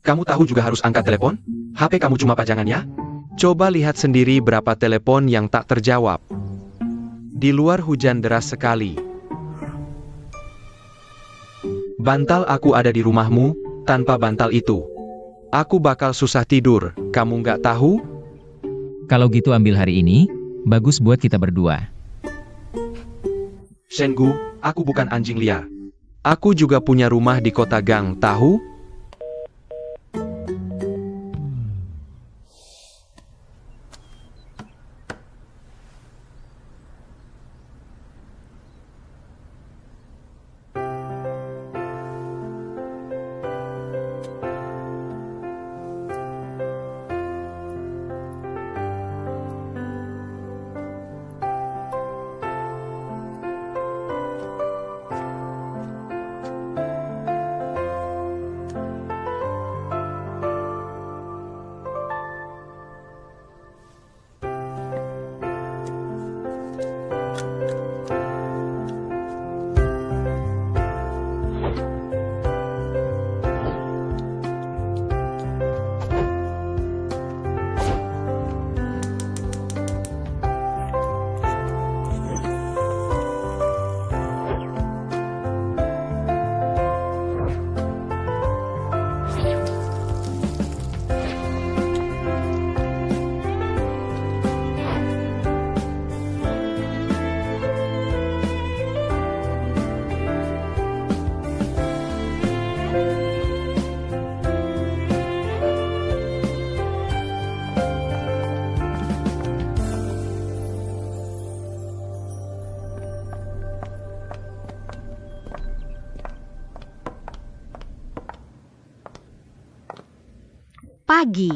Kamu tahu juga harus angkat telepon? HP kamu cuma pajangan ya? Coba lihat sendiri berapa telepon yang tak terjawab. Di luar hujan deras sekali. Bantal aku ada di rumahmu, tanpa bantal itu aku bakal susah tidur, kamu nggak tahu? Kalau gitu ambil hari ini, bagus buat kita berdua. Shengu, aku bukan anjing liar. Aku juga punya rumah di kota Gang, tahu? Pagi.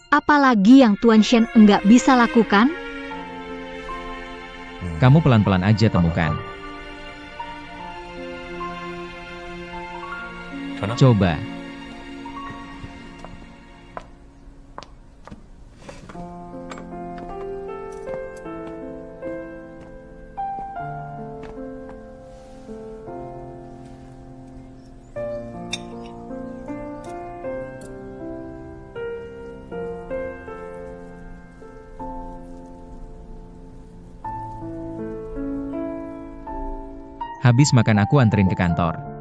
Apalagi yang Tuan Shen enggak bisa lakukan? Kamu pelan-pelan aja temukan. Coba. Habis makan aku anterin ke kantor.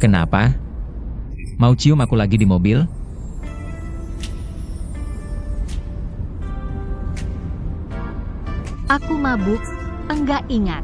Kenapa? Mau cium aku lagi di mobil? Aku mabuk, enggak ingat.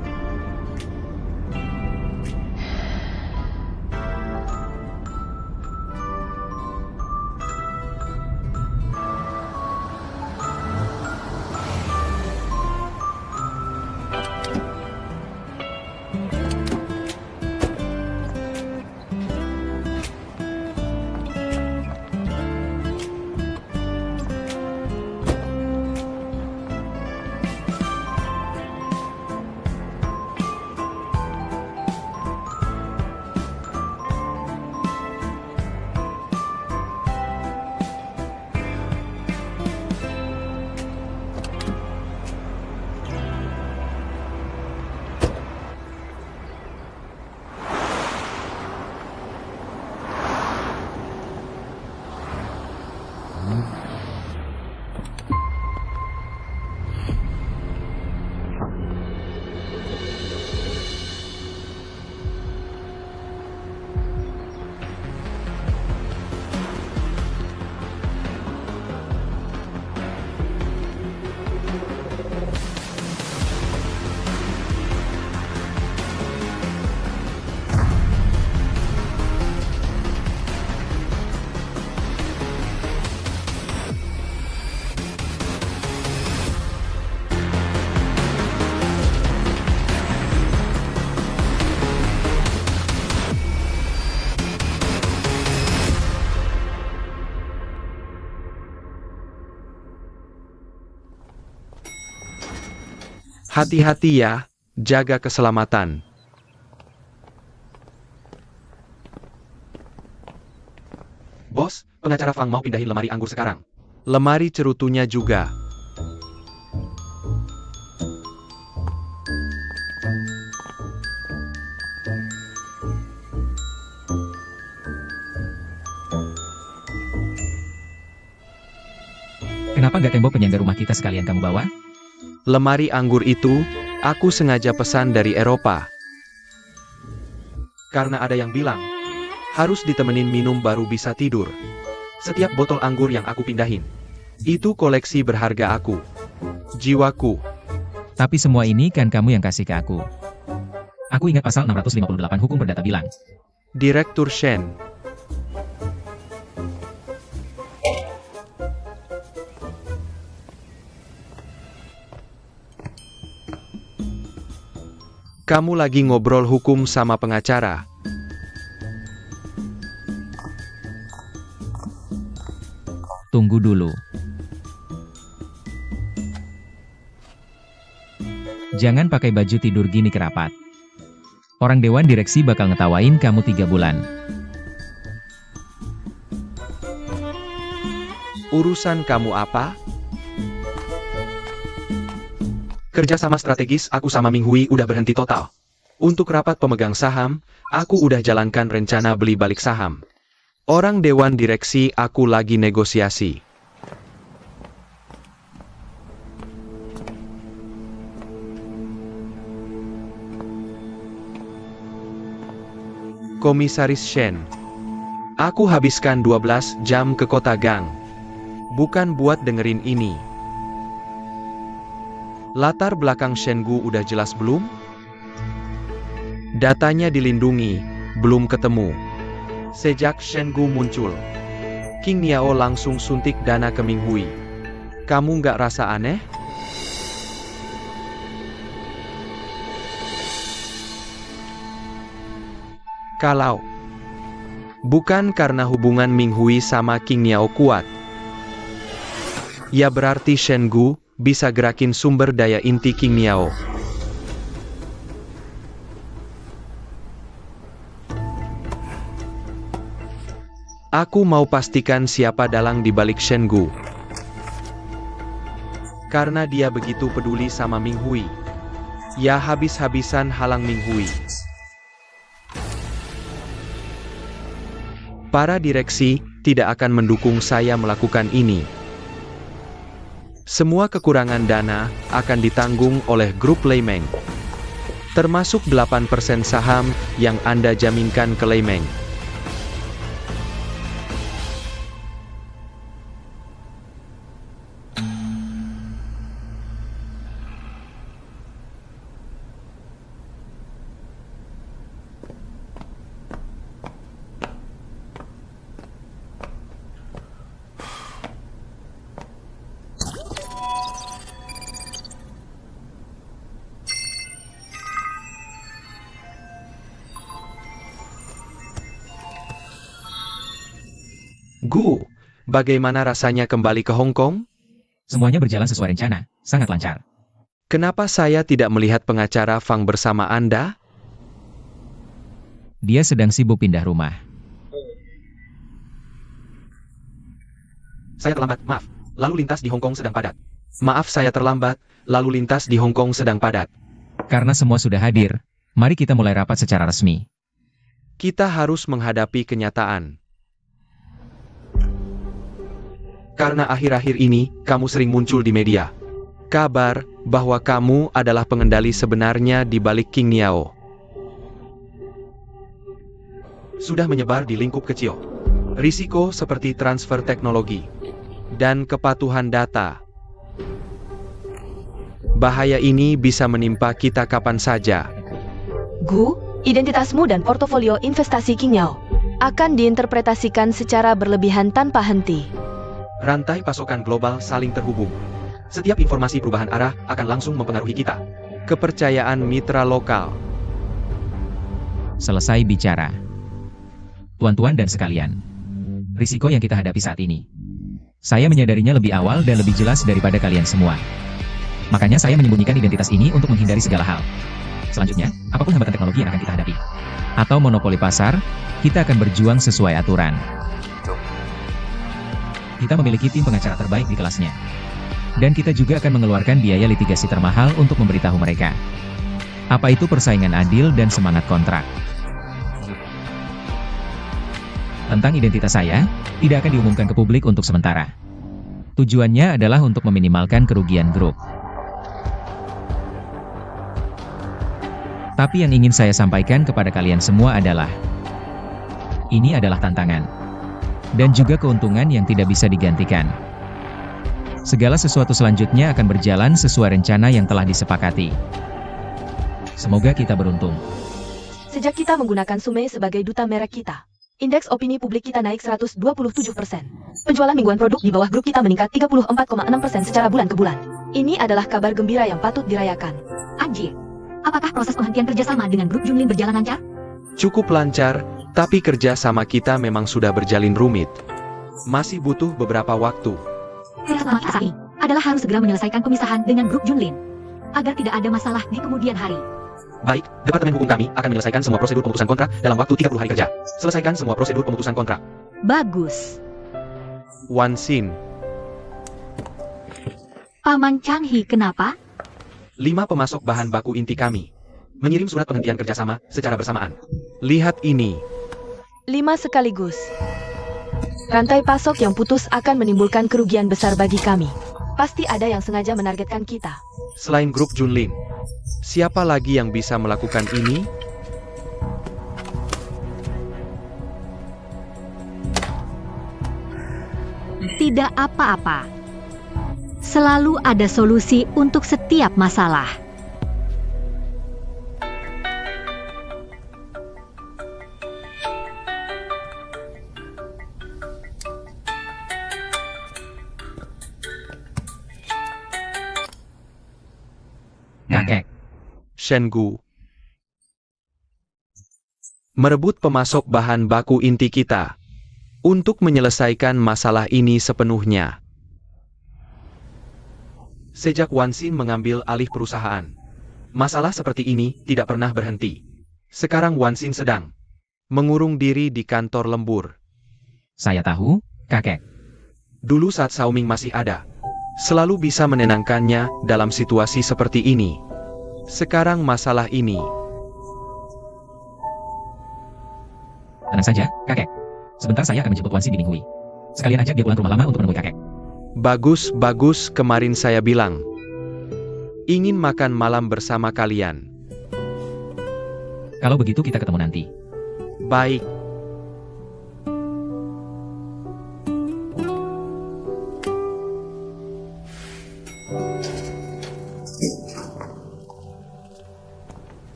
Hati-hati ya, jaga keselamatan. Bos, pengacara Fang mau pindahin lemari anggur sekarang. Lemari cerutunya juga. Kenapa nggak tembok penyangga rumah kita sekalian kamu bawa? Lemari anggur itu, aku sengaja pesan dari Eropa. Karena ada yang bilang, harus ditemenin minum baru bisa tidur. Setiap botol anggur yang aku pindahin, itu koleksi berharga aku. Jiwaku. Tapi semua ini kan kamu yang kasih ke aku. Aku ingat pasal 658 Hukum Perdata bilang. Direktur Shen. Kamu lagi ngobrol hukum sama pengacara. Tunggu dulu. Jangan pakai baju tidur gini ke rapat. Orang dewan direksi bakal ngetawain kamu 3 bulan. Urusan kamu apa? Kerjasama strategis aku sama Ming Hui udah berhenti total. Untuk rapat pemegang saham, aku udah jalankan rencana beli balik saham. Orang dewan direksi aku lagi negosiasi. Komisaris Shen. Aku habiskan 12 jam ke kota Gang. Bukan buat dengerin ini. Latar belakang Shengu udah jelas belum? Datanya dilindungi, belum ketemu. Sejak Shengu muncul, King Niao langsung suntik dana ke Ming Hui. Kamu nggak rasa aneh? Kalau bukan karena hubungan Ming Hui sama King Niao kuat, ya berarti Shengu bisa gerakin sumber daya inti King Niao. Aku mau pastikan siapa dalang di balik Shengu. Karena dia begitu peduli sama Ming Hui, ya habis-habisan halang Ming Hui. Para direksi tidak akan mendukung saya melakukan ini. Semua kekurangan dana akan ditanggung oleh grup Lei Meng. Termasuk 8% saham yang Anda jaminkan ke Lei Meng. Gu, bagaimana rasanya kembali ke Hong Kong? Semuanya berjalan sesuai rencana, sangat lancar. Kenapa saya tidak melihat pengacara Fang bersama Anda? Dia sedang sibuk pindah rumah. Saya terlambat, maaf. Lalu lintas di Hong Kong sedang padat. Maaf saya terlambat, lalu lintas di Hong Kong sedang padat. Karena semua sudah hadir, mari kita mulai rapat secara resmi. Kita harus menghadapi kenyataan. Karena akhir-akhir ini, kamu sering muncul di media. Kabar bahwa kamu adalah pengendali sebenarnya di balik King Niao. Sudah menyebar di lingkup kecil. Risiko seperti transfer teknologi dan kepatuhan data. Bahaya ini bisa menimpa kita kapan saja. Gu, identitasmu dan portofolio investasi King Niao akan diinterpretasikan secara berlebihan tanpa henti. Rantai pasokan global saling terhubung. Setiap informasi perubahan arah akan langsung mempengaruhi kita. Kepercayaan mitra lokal. Selesai bicara. Tuan-tuan dan sekalian, risiko yang kita hadapi saat ini, saya menyadarinya lebih awal dan lebih jelas daripada kalian semua. Makanya saya menyembunyikan identitas ini untuk menghindari segala hal. Selanjutnya, apapun hambatan teknologi yang akan kita hadapi, atau monopoli pasar, kita akan berjuang sesuai aturan. Kita memiliki tim pengacara terbaik di kelasnya. Dan kita juga akan mengeluarkan biaya litigasi termahal untuk memberitahu mereka. Apa itu persaingan adil dan semangat kontrak. Tentang identitas saya, tidak akan diumumkan ke publik untuk sementara. Tujuannya adalah untuk meminimalkan kerugian grup. Tapi yang ingin saya sampaikan kepada kalian semua adalah, ini adalah tantangan. Dan juga keuntungan yang tidak bisa digantikan. Segala sesuatu selanjutnya akan berjalan sesuai rencana yang telah disepakati. Semoga kita beruntung. Sejak kita menggunakan Sumei sebagai duta merek kita, indeks opini publik kita naik 127%. Penjualan mingguan produk di bawah grup kita meningkat 34,6% secara bulan ke bulan. Ini adalah kabar gembira yang patut dirayakan. Anjir, apakah proses penghentian kerjasama dengan grup Junlin berjalan lancar? Cukup lancar, tapi kerja sama kita memang sudah berjalin rumit. Masih butuh beberapa waktu. Kerjasama kita ini adalah harus segera menyelesaikan pemisahan dengan grup Junlin, agar tidak ada masalah di kemudian hari. Baik, Departemen Hukum kami akan menyelesaikan semua prosedur pemutusan kontrak dalam waktu 30 hari kerja. Selesaikan semua prosedur pemutusan kontrak. Bagus. Wan Xin, Paman Changhi, kenapa? 5 pemasok bahan baku inti kami mengirim surat penghentian kerjasama secara bersamaan. Lihat ini. 5 sekaligus. Rantai pasok yang putus akan menimbulkan kerugian besar bagi kami. Pasti ada yang sengaja menargetkan kita. Selain grup Junlin, siapa lagi yang bisa melakukan ini? Tidak apa-apa. Selalu ada solusi untuk setiap masalah. Kakek. Shengu merebut pemasok bahan baku inti kita untuk menyelesaikan masalah ini sepenuhnya. Sejak Wan Xin mengambil alih perusahaan, masalah seperti ini tidak pernah berhenti. Sekarang Wan Xin sedang mengurung diri di kantor lembur. Saya tahu, kakek. Dulu saat Xiaoming masih ada, selalu bisa menenangkannya dalam situasi seperti ini. Sekarang masalah ini. Tenang saja, kakek. Sebentar saya akan menjemput Wan Xin di Ninghui. Sekalian ajak dia pulang ke rumah lama untuk menemui kakek. Bagus, bagus, kemarin saya bilang. Ingin makan malam bersama kalian. Kalau begitu kita ketemu nanti. Baik.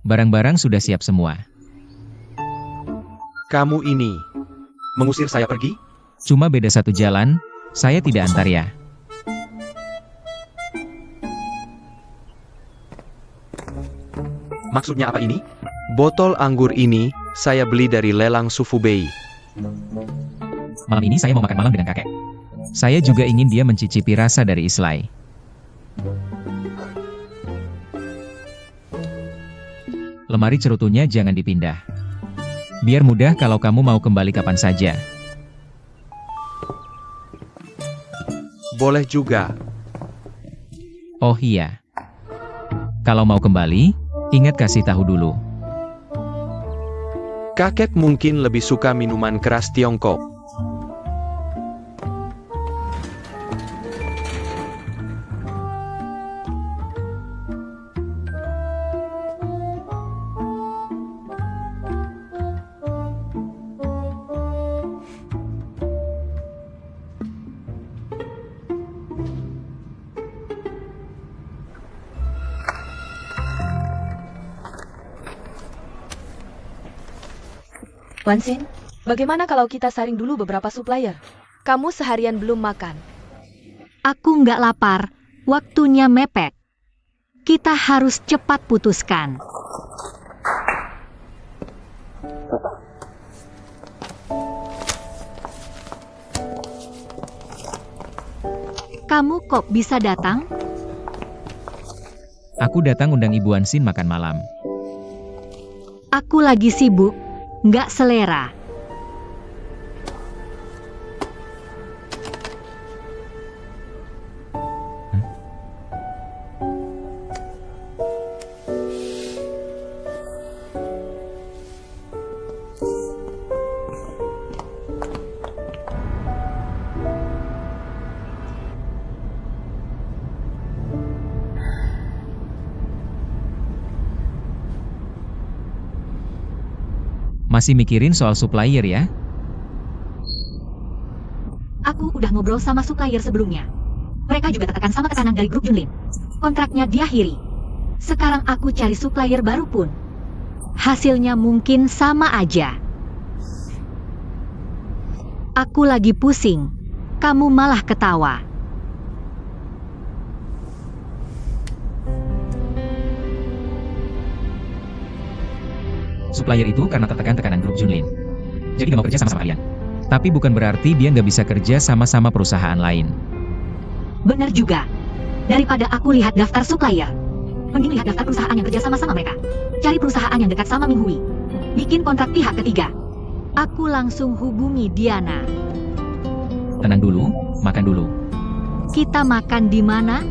Barang-barang sudah siap semua. Kamu ini mengusir saya pergi? Cuma beda satu jalan, saya tidak antar ya. Maksudnya apa ini? Botol anggur ini saya beli dari lelang Sufubei. Malam ini saya mau makan malam dengan kakek. Saya juga ingin dia mencicipi rasa dari Islay. Lemari cerutunya jangan dipindah. Biar mudah kalau kamu mau kembali kapan saja. Boleh juga. Oh iya. Kalau mau kembali, ingat kasih tahu dulu. Kakek mungkin lebih suka minuman keras Tiongkok. Wan Xin, bagaimana kalau kita saring dulu beberapa supplier? Kamu seharian belum makan. Aku nggak lapar, waktunya mepet. Kita harus cepat putuskan. Kamu kok bisa datang? Aku datang undang Ibu Ansin makan malam. Aku lagi sibuk, nggak selera. Masih mikirin soal supplier ya? Aku udah ngobrol sama supplier sebelumnya. Mereka juga tertekan sama tekanan dari grup Junlin. Kontraknya diakhiri. Sekarang aku cari supplier baru pun. Hasilnya mungkin sama aja. Aku lagi pusing. Kamu malah ketawa. Supplier itu karena tertekan tekanan grup Junlin. Jadi nggak mau kerja sama kalian. Tapi bukan berarti dia nggak bisa kerja sama-sama perusahaan lain. Bener juga. Daripada aku lihat daftar supplier, mending lihat daftar perusahaan yang kerja sama mereka. Cari perusahaan yang dekat sama Ming Hui. Bikin kontrak pihak ketiga. Aku langsung hubungi Diana. Tenang dulu, makan dulu. Kita makan di mana?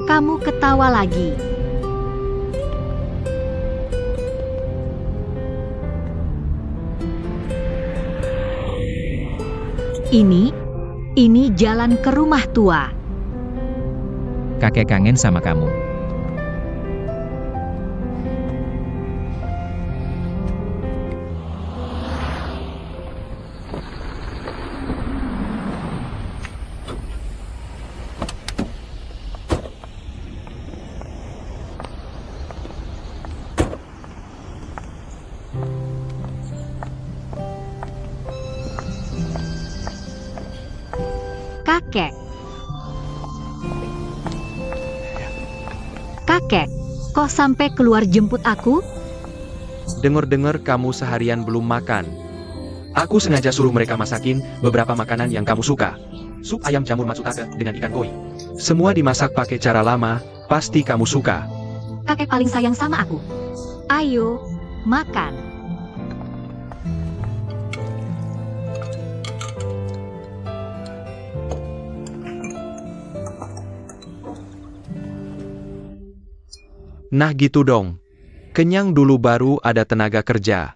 Kamu ketawa lagi. Ini jalan ke rumah tua. Kakek kangen sama kamu. Kakek, kok sampai keluar jemput aku? Dengar-dengar kamu seharian belum makan. Aku sengaja suruh mereka masakin beberapa makanan yang kamu suka. Sup ayam jamur matsutake dengan ikan koi. Semua dimasak pakai cara lama, pasti kamu suka. Kakek paling sayang sama aku. Ayo, makan. Nah gitu dong. Kenyang dulu baru ada tenaga kerja.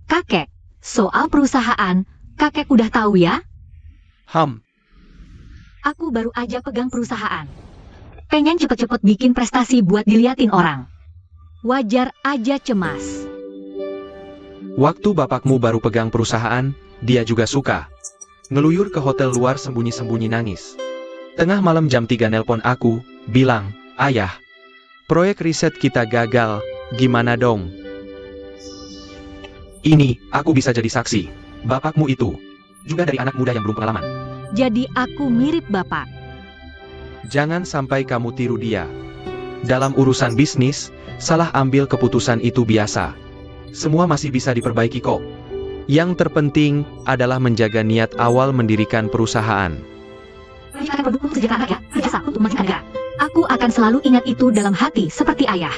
Kakek, soal perusahaan, kakek udah tahu ya? Aku baru aja pegang perusahaan. Pengen cepet-cepet bikin prestasi buat diliatin orang. Wajar aja cemas. Waktu bapakmu baru pegang perusahaan, dia juga suka. Ngeluyur ke hotel luar sembunyi-sembunyi nangis. Tengah malam jam 3 nelpon aku, bilang, "Ayah, proyek riset kita gagal, gimana dong?" Ini, aku bisa jadi saksi. Bapakmu itu, juga dari anak muda yang belum pengalaman. Jadi aku mirip bapak. Jangan sampai kamu tiru dia. Dalam urusan bisnis, salah ambil keputusan itu biasa. Semua masih bisa diperbaiki kok. Yang terpenting adalah menjaga niat awal mendirikan perusahaan. Meningkatkan produk untuk kesejahteraan rakyat, kerjasama untuk memajukan negara. Aku akan selalu ingat itu dalam hati seperti ayah.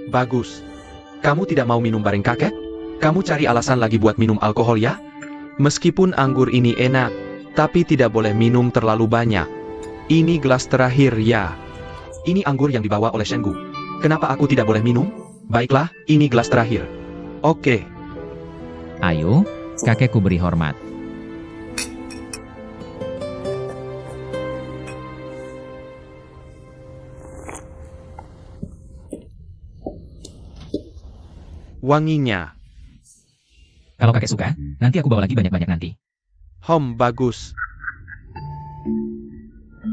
Bagus. Kamu tidak mau minum bareng kakek? Kamu cari alasan lagi buat minum alkohol ya? Meskipun anggur ini enak, tapi tidak boleh minum terlalu banyak. Ini gelas terakhir ya. Ini anggur yang dibawa oleh Shengu. Kenapa aku tidak boleh minum? Baiklah, ini gelas terakhir. Oke. Ayo, kakekku beri hormat. Wanginya. Kalau kakek suka, nanti aku bawa lagi banyak-banyak nanti. Bagus.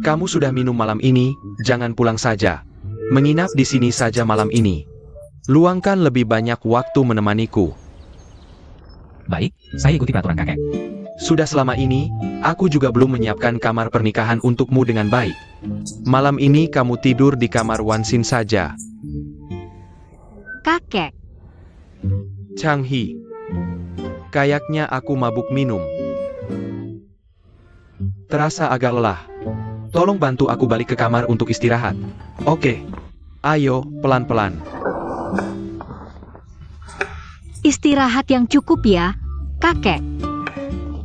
Kamu sudah minum malam ini, jangan pulang saja. Menginap di sini saja malam ini. Luangkan lebih banyak waktu menemaniku. Baik, saya ikuti peraturan kakek. Sudah selama ini, aku juga belum menyiapkan kamar pernikahan untukmu dengan baik. Malam ini kamu tidur di kamar Wansin saja. Kakek, Changhi. Kayaknya aku mabuk minum. Terasa agak lelah. Tolong bantu aku balik ke kamar untuk istirahat. Oke. Ayo, pelan-pelan. Istirahat yang cukup ya, kakek.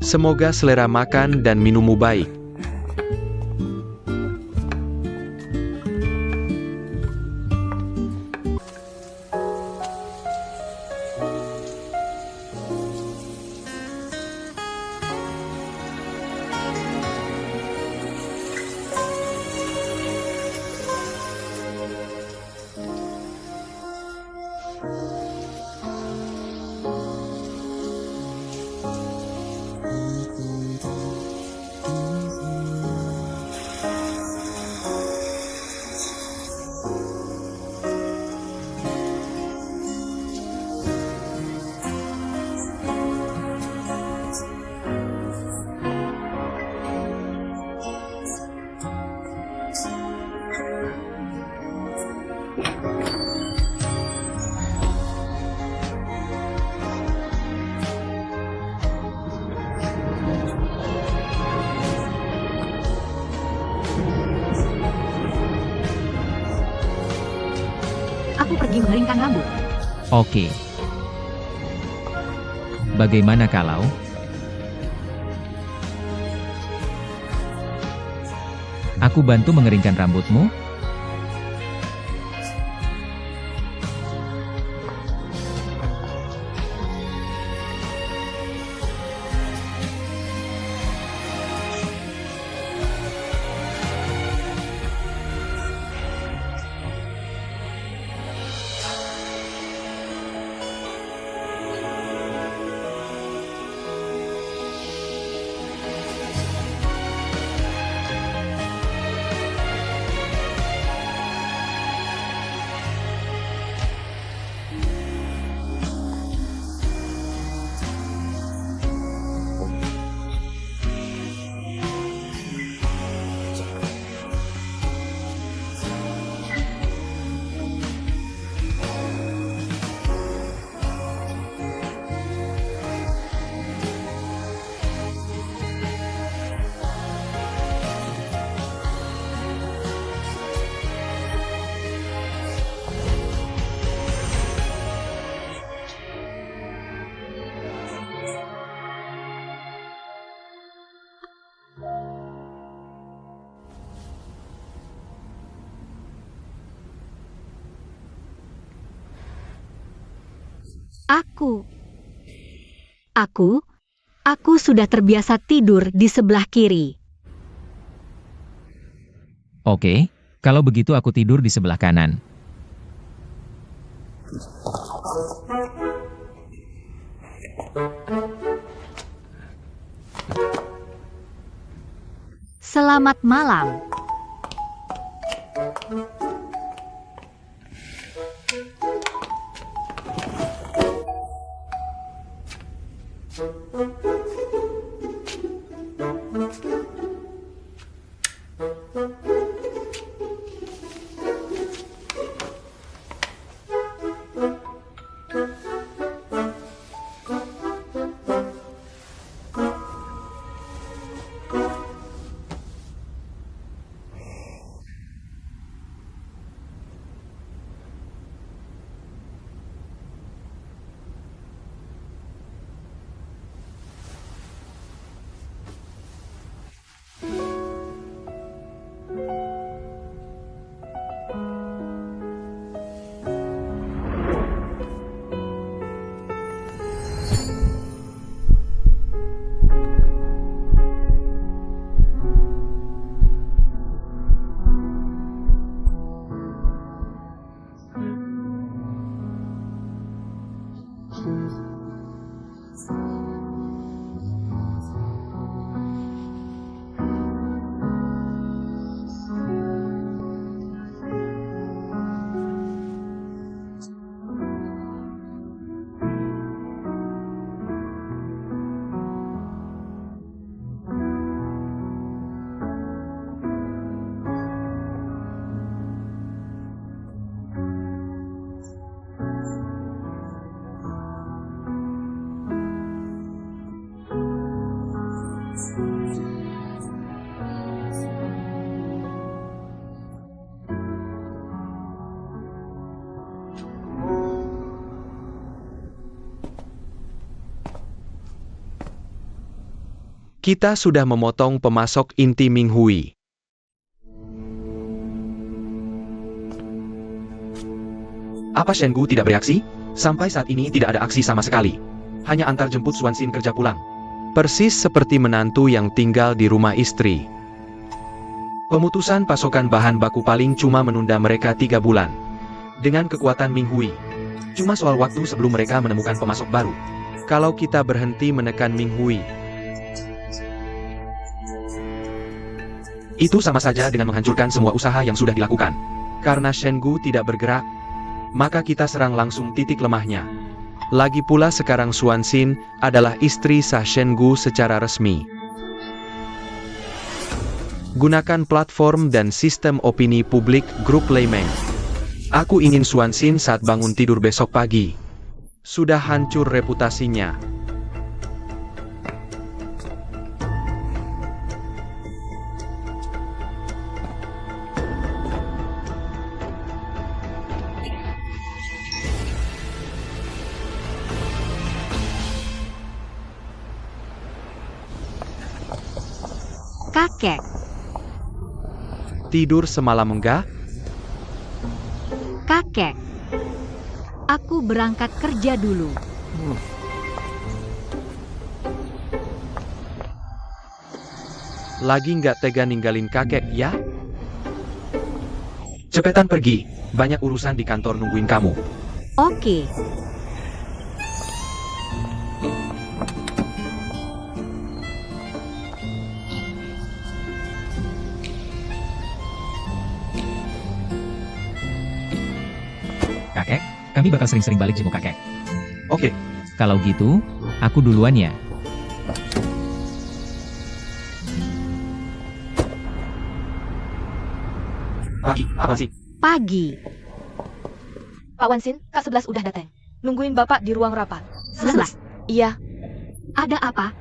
Semoga selera makan dan minummu baik. Aku pergi mengeringkan rambut. Oke. Bagaimana kalau aku bantu mengeringkan rambutmu? Aku sudah terbiasa tidur di sebelah kiri. Oke, kalau begitu aku tidur di sebelah kanan. Selamat malam. Kita sudah memotong pemasok inti Ming Hui. Apa Shen Gu tidak bereaksi? Sampai saat ini tidak ada aksi sama sekali. Hanya antar jemput Swansin kerja pulang. Persis seperti menantu yang tinggal di rumah istri. Pemutusan pasokan bahan baku paling cuma menunda mereka 3 bulan. Dengan kekuatan Ming Hui. Cuma soal waktu sebelum mereka menemukan pemasok baru. Kalau kita berhenti menekan Ming Hui, itu sama saja dengan menghancurkan semua usaha yang sudah dilakukan. Karena Shen Gu tidak bergerak, maka kita serang langsung titik lemahnya. Lagi pula sekarang Swansin adalah istri sah Shen Gu secara resmi. Gunakan platform dan sistem opini publik grup Leimeng. Aku ingin Swansin saat bangun tidur besok pagi sudah hancur reputasinya. Kakek, Tidur semalam enggak? kakek. Aku berangkat kerja dulu. Lagi nggak tega ninggalin kakek, ya? Cepetan pergi, banyak urusan di kantor nungguin kamu. Oke. Kakek, kami bakal sering-sering balik jenguk kakek. Oke, Kalau gitu, aku duluan ya. pagi, apa sih? Pagi. Pak Wansin, K11 udah datang. Nungguin Bapak di ruang rapat. 11. Iya, Ada apa?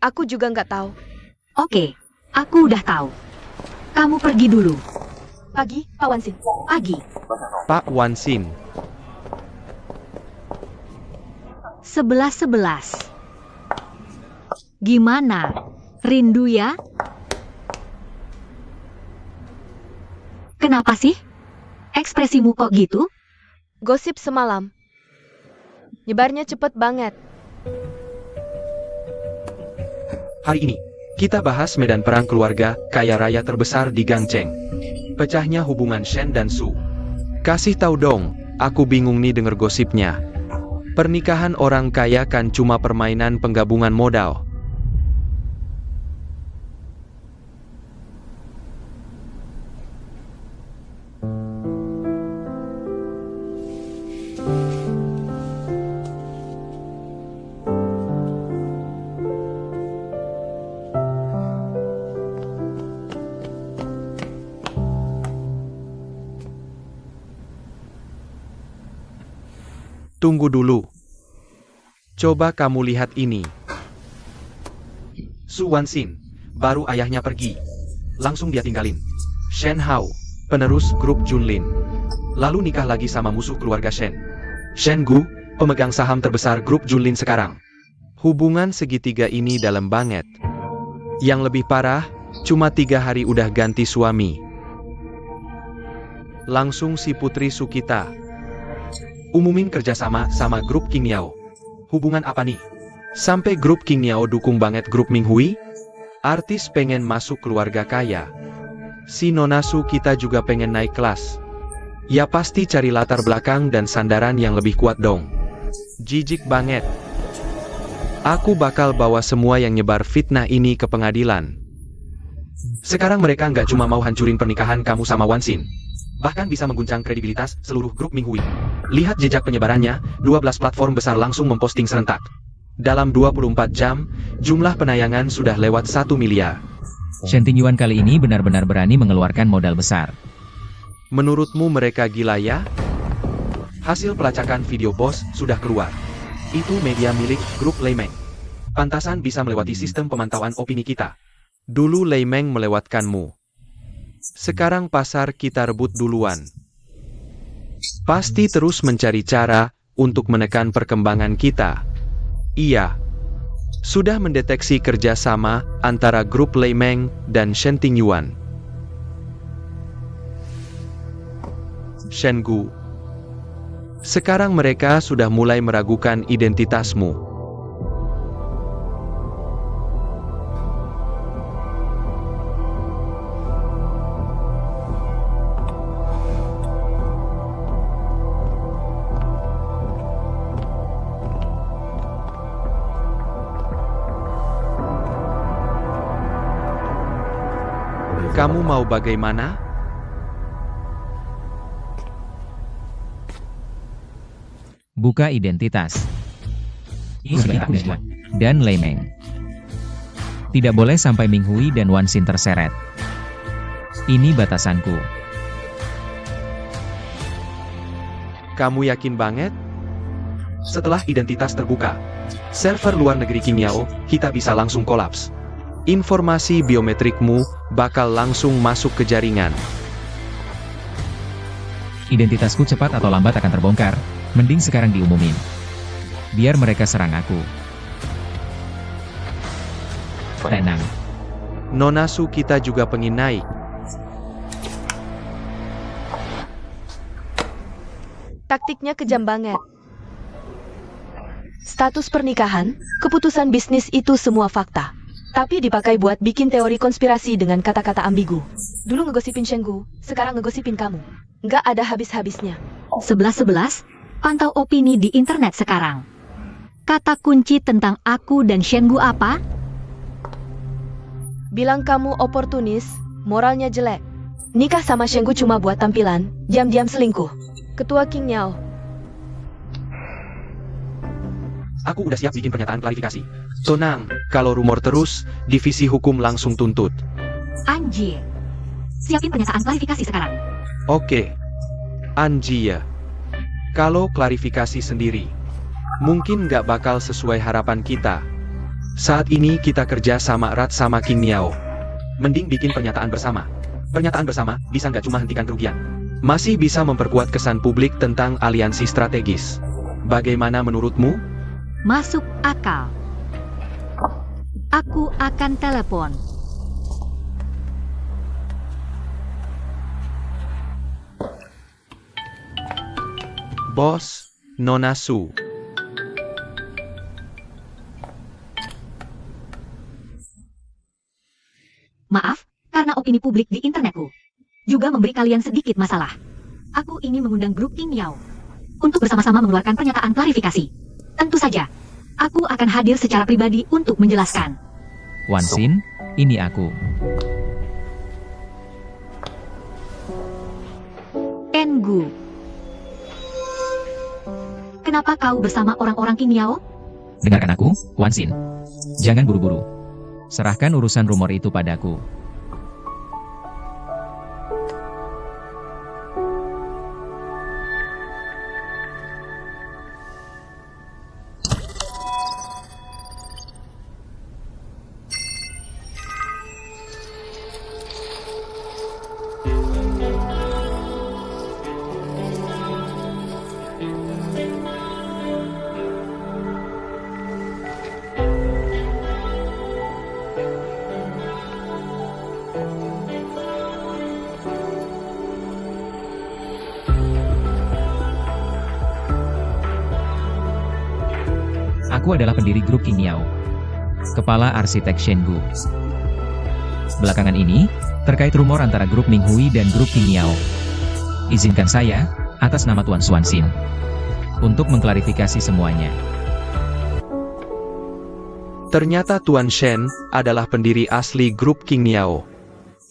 aku juga nggak tahu. Oke. Aku udah tahu. Kamu pergi dulu. Pagi, Pak Wansin. Pagi. Pak Wansin. 11:11. Gimana? Rindu ya? Kenapa sih? Ekspresimu kok gitu? Gosip semalam. Nyebarnya cepet banget. Hari ini, kita bahas medan perang keluarga kaya raya terbesar di Gangcheng. Pecahnya hubungan Shen dan Su. Kasih tahu dong, aku bingung nih denger gosipnya. Pernikahan orang kaya kan cuma permainan penggabungan modal. Tunggu dulu. Coba kamu lihat ini. Su Wansin, baru ayahnya pergi. Langsung dia tinggalin. Shen Hao, penerus grup Junlin. Lalu nikah lagi sama musuh keluarga Shen. Shen Gu, pemegang saham terbesar grup Junlin sekarang. Hubungan segitiga ini dalam banget. Yang lebih parah, cuma 3 hari udah ganti suami. Langsung si Putri Sukita umumin kerjasama sama grup King Niao. Hubungan apa nih? Sampai grup King Niao dukung banget grup Ming Hui? Artis pengen masuk keluarga kaya. Si Nona Su kita juga pengen naik kelas. Ya pasti cari latar belakang dan sandaran yang lebih kuat dong. Jijik banget. Aku bakal bawa semua yang nyebar fitnah ini ke pengadilan. Sekarang mereka nggak cuma mau hancurin pernikahan kamu sama Wansin, bahkan bisa mengguncang kredibilitas seluruh grup Ming Hui. Lihat jejak penyebarannya, 12 platform besar langsung memposting serentak. Dalam 24 jam, jumlah penayangan sudah lewat 1 miliar. Shen Tingyuan kali ini benar-benar berani mengeluarkan modal besar. Menurutmu mereka gila ya? Hasil pelacakan video bos sudah keluar. Itu media milik grup Leimeng. Pantasan bisa melewati sistem pemantauan opini kita. Dulu Leimeng melewatkanmu. Sekarang pasar kita rebut duluan. Pasti terus mencari cara untuk menekan perkembangan kita. Iya. sudah mendeteksi kerjasama antara grup Lei Meng dan Shen Tingyuan. Shen Gu, sekarang mereka sudah mulai meragukan identitasmu. Kamu mau bagaimana? Buka identitas. Dan Lei Meng. Tidak boleh sampai Ming Hui dan Wan Xin terseret. Ini batasanku. Kamu yakin banget? Setelah identitas terbuka, server luar negeri Qingyao, kita bisa langsung kolaps. Informasi biometrikmu bakal langsung masuk ke jaringan. Identitasku cepat atau lambat akan terbongkar. Mending sekarang diumumin. Biar mereka serang aku. Tenang. Nona Su kita juga pengen naik. Taktiknya kejam banget. Status pernikahan, keputusan bisnis itu semua fakta. Tapi dipakai buat bikin teori konspirasi dengan kata-kata ambigu. Dulu ngegosipin Shenggu, sekarang ngegosipin kamu. Nggak ada habis-habisnya. 11-11, pantau opini di internet sekarang. Kata kunci tentang aku dan Shen Gu apa? Bilang kamu oportunis, moralnya jelek. Nikah sama Shenggu cuma buat tampilan, diam-diam selingkuh. Ketua Qingyao. Aku udah siap bikin pernyataan klarifikasi. Tenang, kalau rumor terus, divisi hukum langsung tuntut. Anjir. Siapin pernyataan klarifikasi sekarang. Oke. Anjir. Kalau klarifikasi sendiri, mungkin nggak bakal sesuai harapan kita. Saat ini kita kerja sama erat sama Qingyao. Mending bikin pernyataan bersama. Pernyataan bersama bisa nggak cuma hentikan kerugian, masih bisa memperkuat kesan publik tentang aliansi strategis. Bagaimana menurutmu? Masuk akal. Aku akan telepon. Bos, Nona Su. Maaf, karena opini publik di internetku juga memberi kalian sedikit masalah. Aku ingin mengundang grup Qingyao untuk bersama-sama mengeluarkan pernyataan klarifikasi. Tentu saja, aku akan hadir secara pribadi untuk menjelaskan. Wan Xin, ini aku. Engu. Kenapa kau bersama orang-orang Qingyao? Dengarkan aku, Wan Xin. Jangan buru-buru. Serahkan urusan rumor itu padaku. Aku adalah pendiri grup Qingyao. Kepala arsitek Shen Gu. Belakangan ini, terkait rumor antara grup Ming Hui dan grup Qingyao. Izinkan saya, atas nama Tuan Wan Xin, untuk mengklarifikasi semuanya. Ternyata Tuan Shen adalah pendiri asli grup Qingyao.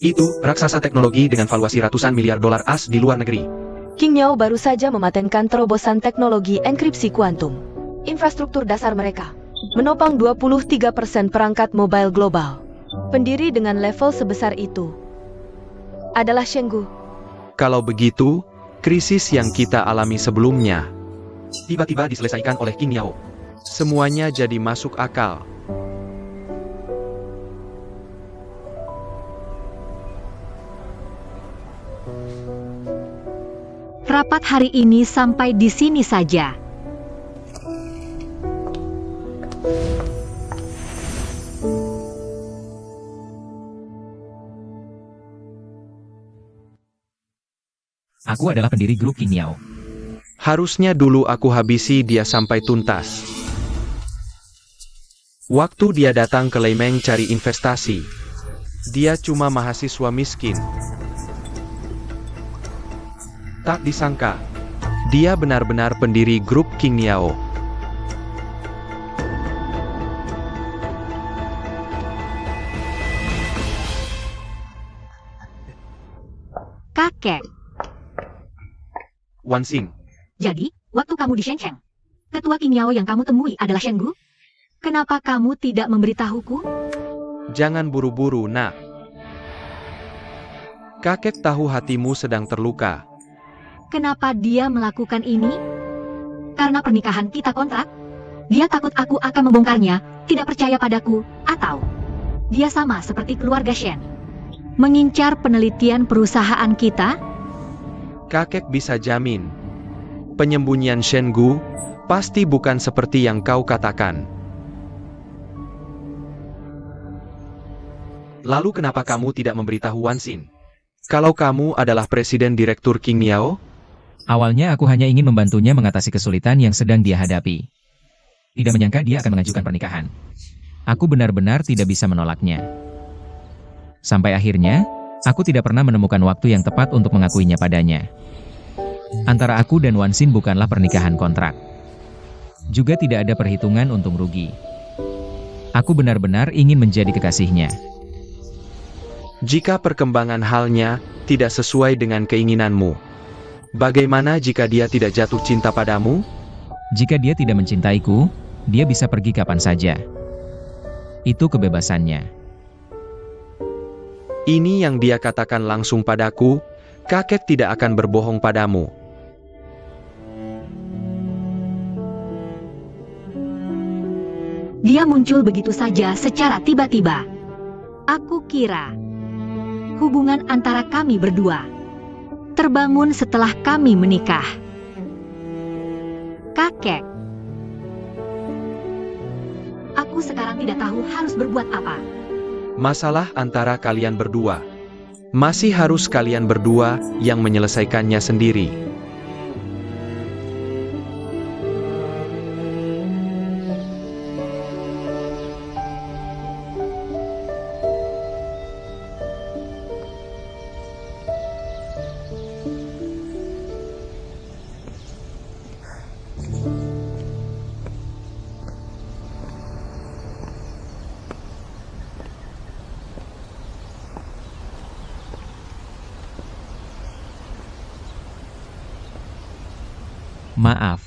Itu raksasa teknologi dengan valuasi ratusan miliar dolar as di luar negeri. Qingyao baru saja mematenkan terobosan teknologi enkripsi kuantum. Infrastruktur dasar mereka menopang 23% perangkat mobile global. Pendiri dengan level sebesar itu adalah Shenggu. Kalau begitu, krisis yang kita alami sebelumnya tiba-tiba diselesaikan oleh Qingyao. Semuanya jadi masuk akal. Rapat hari ini sampai di sini saja. Aku adalah pendiri grup King Niao. Harusnya dulu aku habisi dia sampai tuntas. Waktu dia datang ke Leimeng cari investasi, dia cuma mahasiswa miskin. Tak disangka, dia benar-benar pendiri grup King Niao. Kakek. Wan Xing, Jadi, waktu kamu di Shenzhen, ketua King Yao yang kamu temui adalah Shen Gu? Kenapa kamu tidak memberitahuku? jangan buru-buru, nak. Kakek tahu hatimu sedang terluka. Kenapa dia melakukan ini? Karena pernikahan kita kontrak? Dia takut aku akan membongkarnya, tidak percaya padaku, atau dia sama seperti keluarga Shen, mengincar penelitian perusahaan kita? Kakek bisa jamin, penyembunyian Shen Gu pasti bukan seperti yang kau katakan. Lalu kenapa kamu tidak memberitahu Wan Xin? Kalau kamu adalah presiden direktur King Niao? Awalnya aku hanya ingin membantunya mengatasi kesulitan yang sedang dia hadapi. Tidak menyangka dia akan mengajukan pernikahan. Aku benar-benar tidak bisa menolaknya. Sampai akhirnya, aku tidak pernah menemukan waktu yang tepat untuk mengakuinya padanya. Antara aku dan Wan Xin bukanlah pernikahan kontrak. Juga tidak ada perhitungan untung rugi. Aku benar-benar ingin menjadi kekasihnya. Jika perkembangan halnya tidak sesuai dengan keinginanmu, bagaimana jika dia tidak jatuh cinta padamu? Jika dia tidak mencintaiku, dia bisa pergi kapan saja. Itu kebebasannya. Ini yang dia katakan langsung padaku, kakek tidak akan berbohong padamu. Dia muncul begitu saja secara tiba-tiba. Aku kira hubungan antara kami berdua terbangun setelah kami menikah. Kakek, aku sekarang tidak tahu harus berbuat apa. Masalah antara kalian berdua. Masih harus kalian berdua yang menyelesaikannya sendiri. Maaf.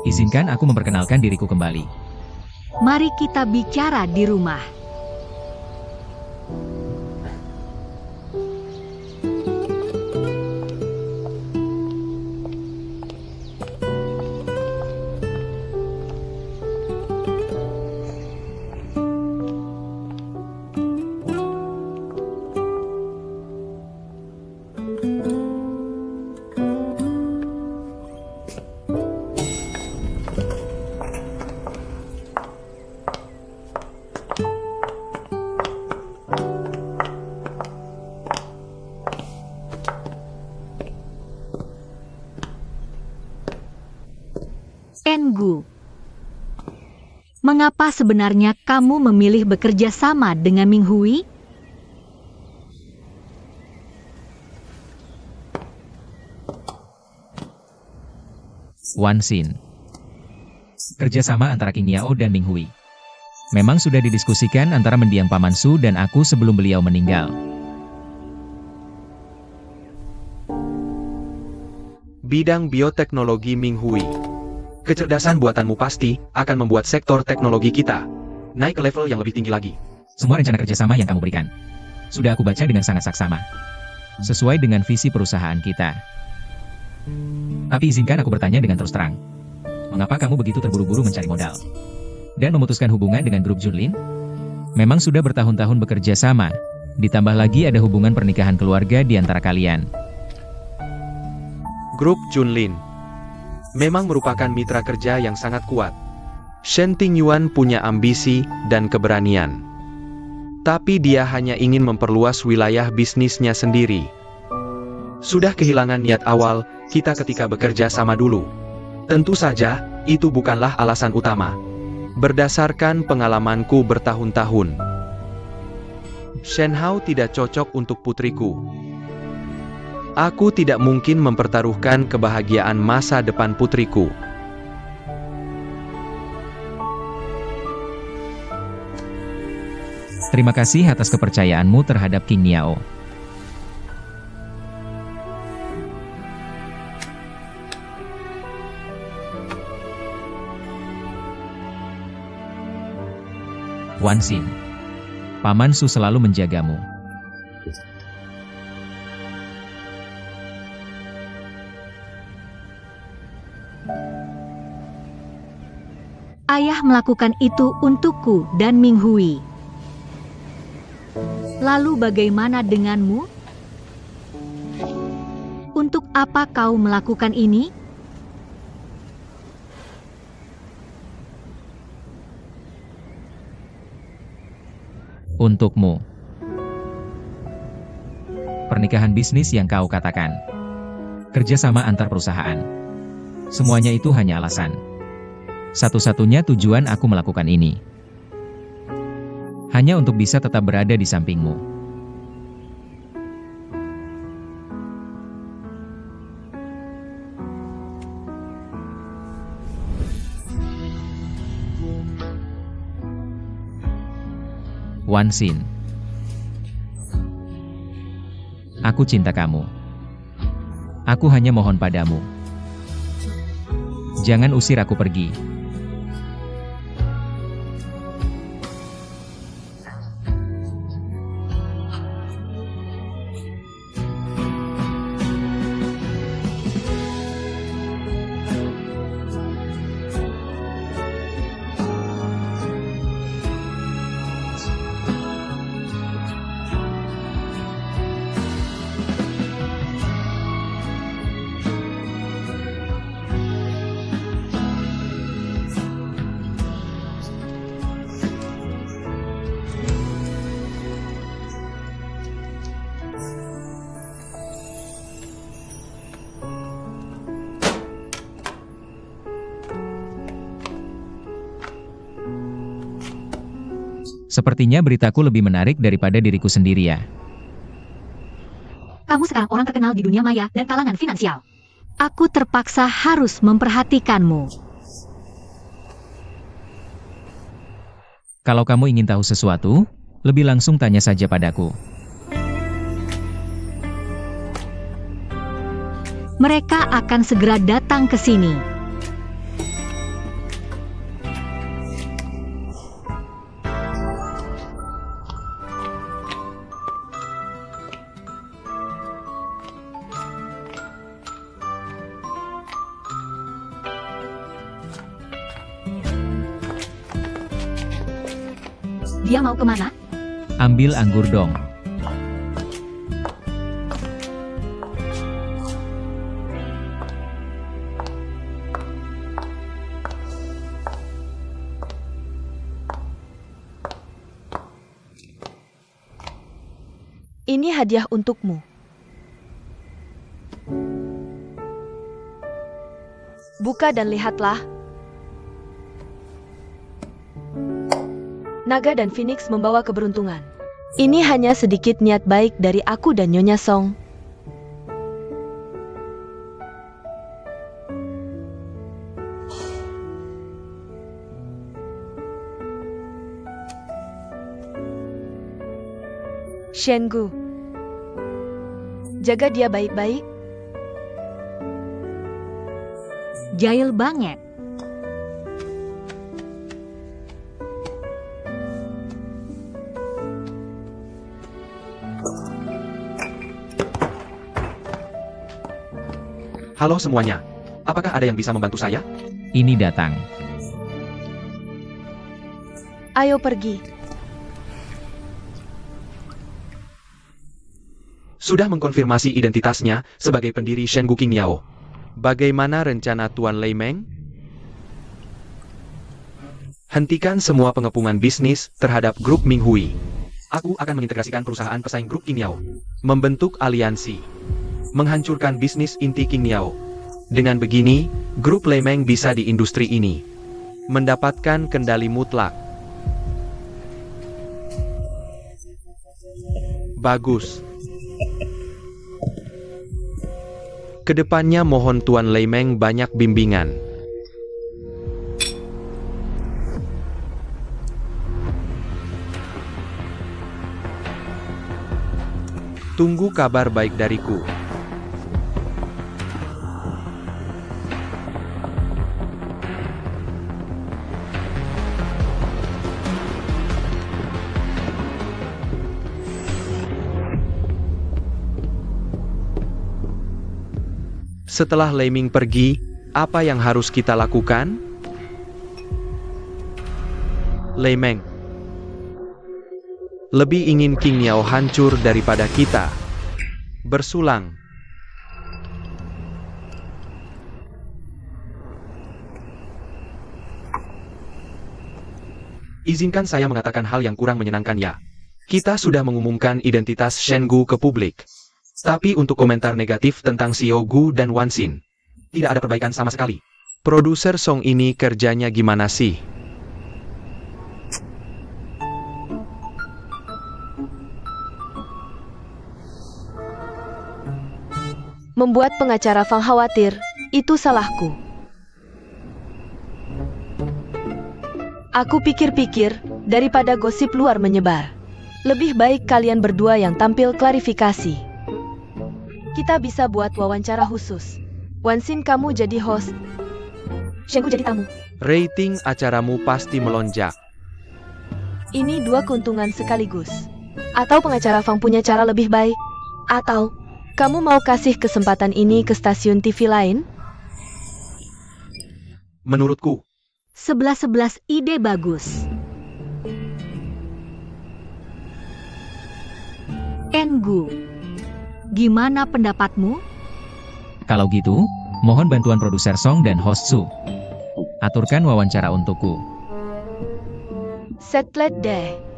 Izinkan aku memperkenalkan diriku kembali. Mari kita bicara di rumah. Engu, mengapa sebenarnya kamu memilih bekerja sama dengan Ming Hui? Wan Xin. Kerjasama antara King Niao dan Ming Hui memang sudah didiskusikan antara mendiang Paman Su dan aku sebelum beliau meninggal. Bidang bioteknologi Ming Hui. Kecerdasan buatanmu pasti akan membuat sektor teknologi kita naik ke level yang lebih tinggi lagi. Semua rencana kerjasama yang kamu berikan sudah aku baca dengan sangat saksama, sesuai dengan visi perusahaan kita. Tapi izinkan aku bertanya dengan terus terang, mengapa kamu begitu terburu-buru mencari modal dan memutuskan hubungan dengan grup Junlin? Memang sudah bertahun-tahun bekerja sama, ditambah lagi ada hubungan pernikahan keluarga di antara kalian. Grup Junlin memang merupakan mitra kerja yang sangat kuat. Shen Tingyuan punya ambisi dan keberanian. Tapi dia hanya ingin memperluas wilayah bisnisnya sendiri. Sudah kehilangan niat awal kita ketika bekerja sama dulu. Tentu saja, itu bukanlah alasan utama. Berdasarkan pengalamanku bertahun-tahun, Shen Hao tidak cocok untuk putriku. Aku tidak mungkin mempertaruhkan kebahagiaan masa depan putriku. Terima kasih atas kepercayaanmu terhadap King Niao. Wan Xin, Paman Su selalu menjagamu. Ayah melakukan itu untukku dan Ming Hui. Lalu bagaimana denganmu? Untuk apa kau melakukan ini? Untukmu. Pernikahan bisnis yang kau katakan. Kerjasama antar perusahaan. Semuanya itu hanya alasan. Satu-satunya tujuan aku melakukan ini. Hanya untuk bisa tetap berada di sampingmu. Wan Xin. Aku cinta kamu. Aku hanya mohon padamu. Jangan usir aku pergi. Sepertinya beritaku lebih menarik daripada diriku sendiri ya. Kamu sekarang orang terkenal di dunia maya dan kalangan finansial. Aku terpaksa harus memperhatikanmu. Kalau kamu ingin tahu sesuatu, lebih langsung tanya saja padaku. Mereka akan segera datang ke sini. Dia mau kemana? Ambil anggur dong. Ini hadiah untukmu. Buka dan lihatlah. Naga dan Phoenix membawa keberuntungan. Ini hanya sedikit niat baik dari aku dan Nyonya Song. Shengu, jaga dia baik-baik. Jahil banget. Halo semuanya. Apakah ada yang bisa membantu saya? Ini datang. Ayo pergi. Sudah mengkonfirmasi identitasnya sebagai pendiri Shengu King Yao. Bagaimana rencana Tuan Lei Meng? Hentikan semua pengepungan bisnis terhadap grup Minghui. Aku akan mengintegrasikan perusahaan pesaing grup Qingyao. Membentuk aliansi. Menghancurkan bisnis inti Qingyao. Dengan begini, grup Lemeng bisa di industri ini mendapatkan kendali mutlak. Bagus. Kedepannya mohon Tuan Lemeng banyak bimbingan. Tunggu kabar baik dariku. Setelah Leming pergi, apa yang harus kita lakukan? Lemeng lebih ingin Qingyao hancur daripada kita bersulang. Izinkan saya mengatakan hal yang kurang menyenangkan ya. Kita sudah mengumumkan identitas Shen Gu ke publik. Tapi untuk komentar negatif tentang Xiao Gu dan Wan Xin, tidak ada perbaikan sama sekali. Produser Song ini kerjanya gimana sih? Membuat pengacara Fang khawatir, itu salahku. Aku pikir-pikir, daripada gosip luar menyebar, lebih baik kalian berdua yang tampil klarifikasi. Kita bisa buat wawancara khusus. Wan Xin kamu jadi host, Shen Gu jadi tamu. Rating acaramu pasti melonjak. Ini dua keuntungan sekaligus. Atau pengacara Fang punya cara lebih baik? Atau kamu mau kasih kesempatan ini ke stasiun TV lain? Menurutku, 11-11 ide bagus. Engu, gimana pendapatmu? Kalau gitu, mohon bantuan produser Song dan host Su. Aturkan wawancara untukku. Setlet deh.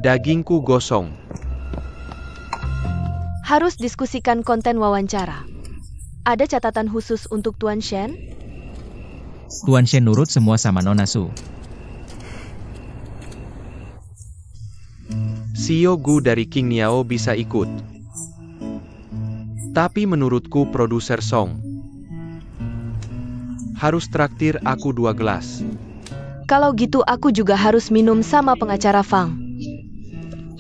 dagingku gosong. Harus diskusikan konten wawancara. Ada catatan khusus untuk Tuan Shen? Tuan Shen nurut semua sama Nona Su. Xiao Gu dari Qingyao bisa ikut. Tapi menurutku produser Song harus traktir aku 2 gelas. Kalau gitu aku juga harus minum sama pengacara Fang.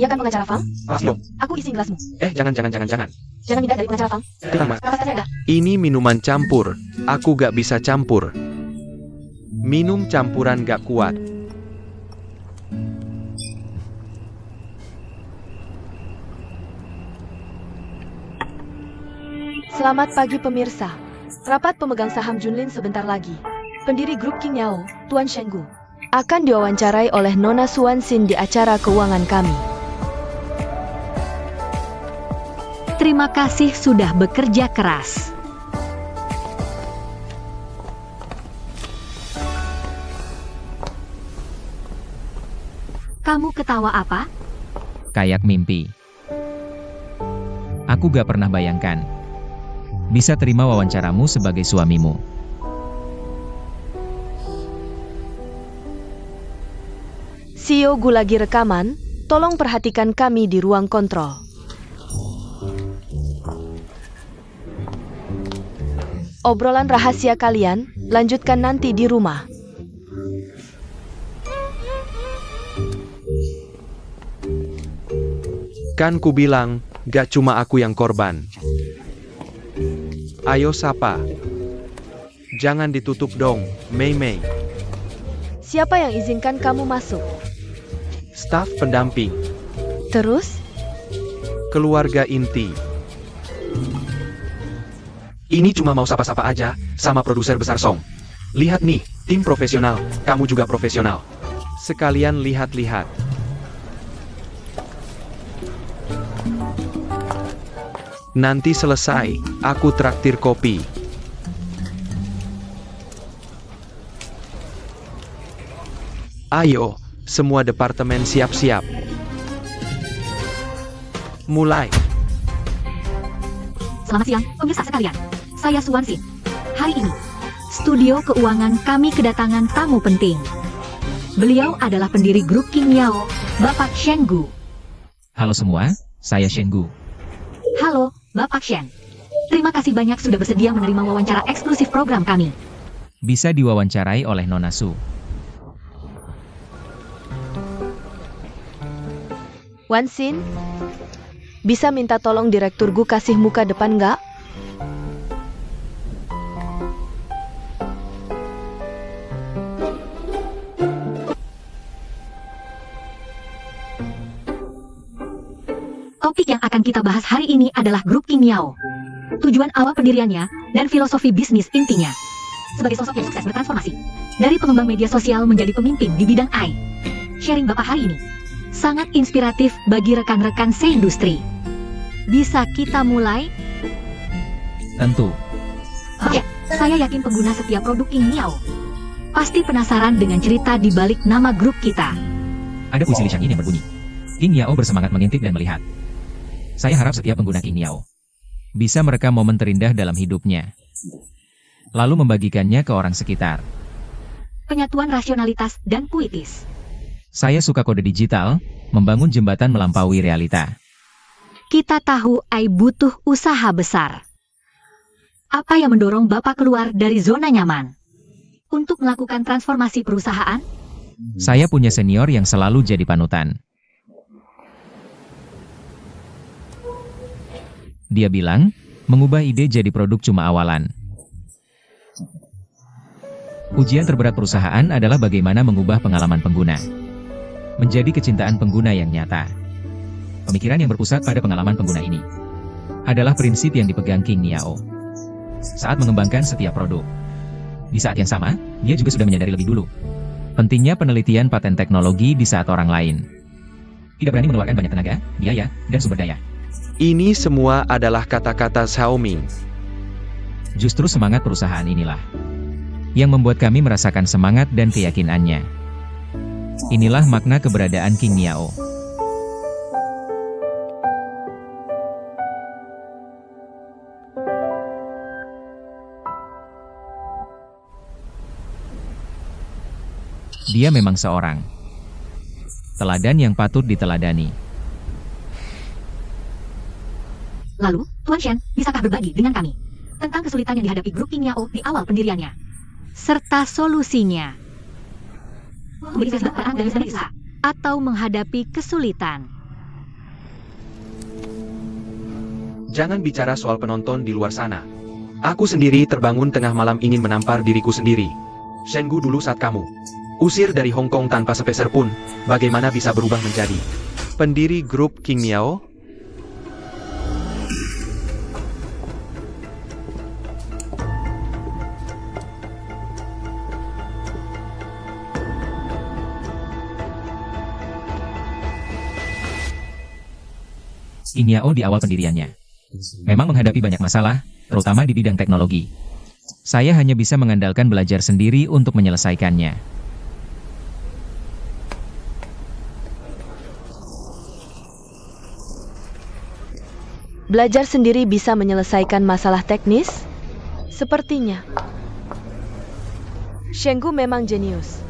Ya kan pengacara Fang? Pasti. Aku isi gelasmu. Jangan. Jangan minta dari pengacara Fang. Tenang, Mas. Apa saja ada? Ini minuman campur. Aku gak bisa campur. Minum campuran gak kuat. Selamat pagi pemirsa. Rapat pemegang saham Junlin sebentar lagi. Pendiri grup Qingyao, Tuan Shen Gu, akan diwawancarai oleh Nona Su Wan Xin di acara keuangan kami. Terima kasih sudah bekerja keras. Kamu ketawa apa? Kayak mimpi. Aku gak pernah bayangkan bisa terima wawancaramu sebagai suamimu. Xiao Gu lagi rekaman, tolong perhatikan kami di ruang kontrol. Obrolan rahasia kalian, lanjutkan nanti di rumah. Kan ku bilang, gak cuma aku yang korban. Ayo sapa. Jangan ditutup dong, Mei Mei. Siapa yang izinkan kamu masuk? Staf pendamping. Terus? Keluarga inti. Ini cuma mau sapa-sapa aja, sama produser besar Song. Lihat nih, tim profesional, kamu juga profesional. Sekalian lihat-lihat. Nanti selesai, aku traktir kopi. Ayo, semua departemen siap-siap. Mulai. Selamat siang, pemirsa sekalian. Saya Suwansin. Hari ini, studio keuangan kami kedatangan tamu penting. Beliau adalah pendiri grup King Yao, Bapak Shen Gu. Halo semua, saya Shen Gu. Halo, Bapak Shen. Terima kasih banyak sudah bersedia menerima wawancara eksklusif program kami. Bisa diwawancarai oleh Nona Su. Wansin, bisa minta tolong Direktur Gu kasih muka depan nggak? Topik yang akan kita bahas hari ini adalah grup King Yao. Tujuan awal pendiriannya dan filosofi bisnis intinya. Sebagai sosok yang sukses bertransformasi dari pengembang media sosial menjadi pemimpin di bidang AI. Sharing Bapak hari ini sangat inspiratif bagi rekan-rekan seindustri. Bisa kita mulai? Tentu, Oke, saya yakin pengguna setiap produk King Yao pasti penasaran dengan cerita di balik nama grup kita. ada puisi Li Shangyin yang berbunyi. King Yao bersemangat mengintip dan melihat. Saya harap setiap pengguna King Yao bisa merekam momen terindah dalam hidupnya, lalu membagikannya ke orang sekitar. Penyatuan rasionalitas dan puitis. Saya suka kode digital, membangun jembatan melampaui realita. Kita tahu AI butuh usaha besar. Apa yang mendorong Bapak keluar dari zona nyaman? Untuk melakukan transformasi perusahaan? Saya punya senior yang selalu jadi panutan. Dia bilang, mengubah ide jadi produk cuma awalan. Ujian terberat perusahaan adalah bagaimana mengubah pengalaman pengguna menjadi kecintaan pengguna yang nyata. Pemikiran yang berpusat pada pengalaman pengguna ini adalah prinsip yang dipegang King Yao saat mengembangkan setiap produk. Di saat yang sama, dia juga sudah menyadari lebih dulu pentingnya penelitian paten teknologi di saat orang lain tidak berani mengeluarkan banyak tenaga, biaya, dan sumber daya. Ini semua adalah kata-kata Xiaoming. Justru semangat perusahaan inilah yang membuat kami merasakan semangat dan keyakinannya. Inilah makna keberadaan King Yao. Dia memang seorang teladan yang patut diteladani. Lalu, Tuan Shen, bisakah berbagi dengan kami tentang kesulitan yang dihadapi grup King Yao di awal pendiriannya, serta solusinya? Atau menghadapi kesulitan. Jangan bicara soal penonton di luar sana. Aku sendiri terbangun tengah malam ingin menampar diriku sendiri. Shen Gu dulu saat kamu usir dari Hong Kong tanpa sepeser pun, bagaimana bisa berubah menjadi pendiri grup King Yao? King Yao di awal pendiriannya memang menghadapi banyak masalah, terutama di bidang teknologi. Saya hanya bisa mengandalkan belajar sendiri untuk menyelesaikannya. Belajar sendiri bisa menyelesaikan masalah teknis? Sepertinya. Shen Gu memang jenius.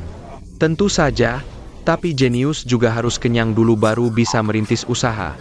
Tentu saja, tapi jenius juga harus kenyang dulu baru bisa merintis usaha.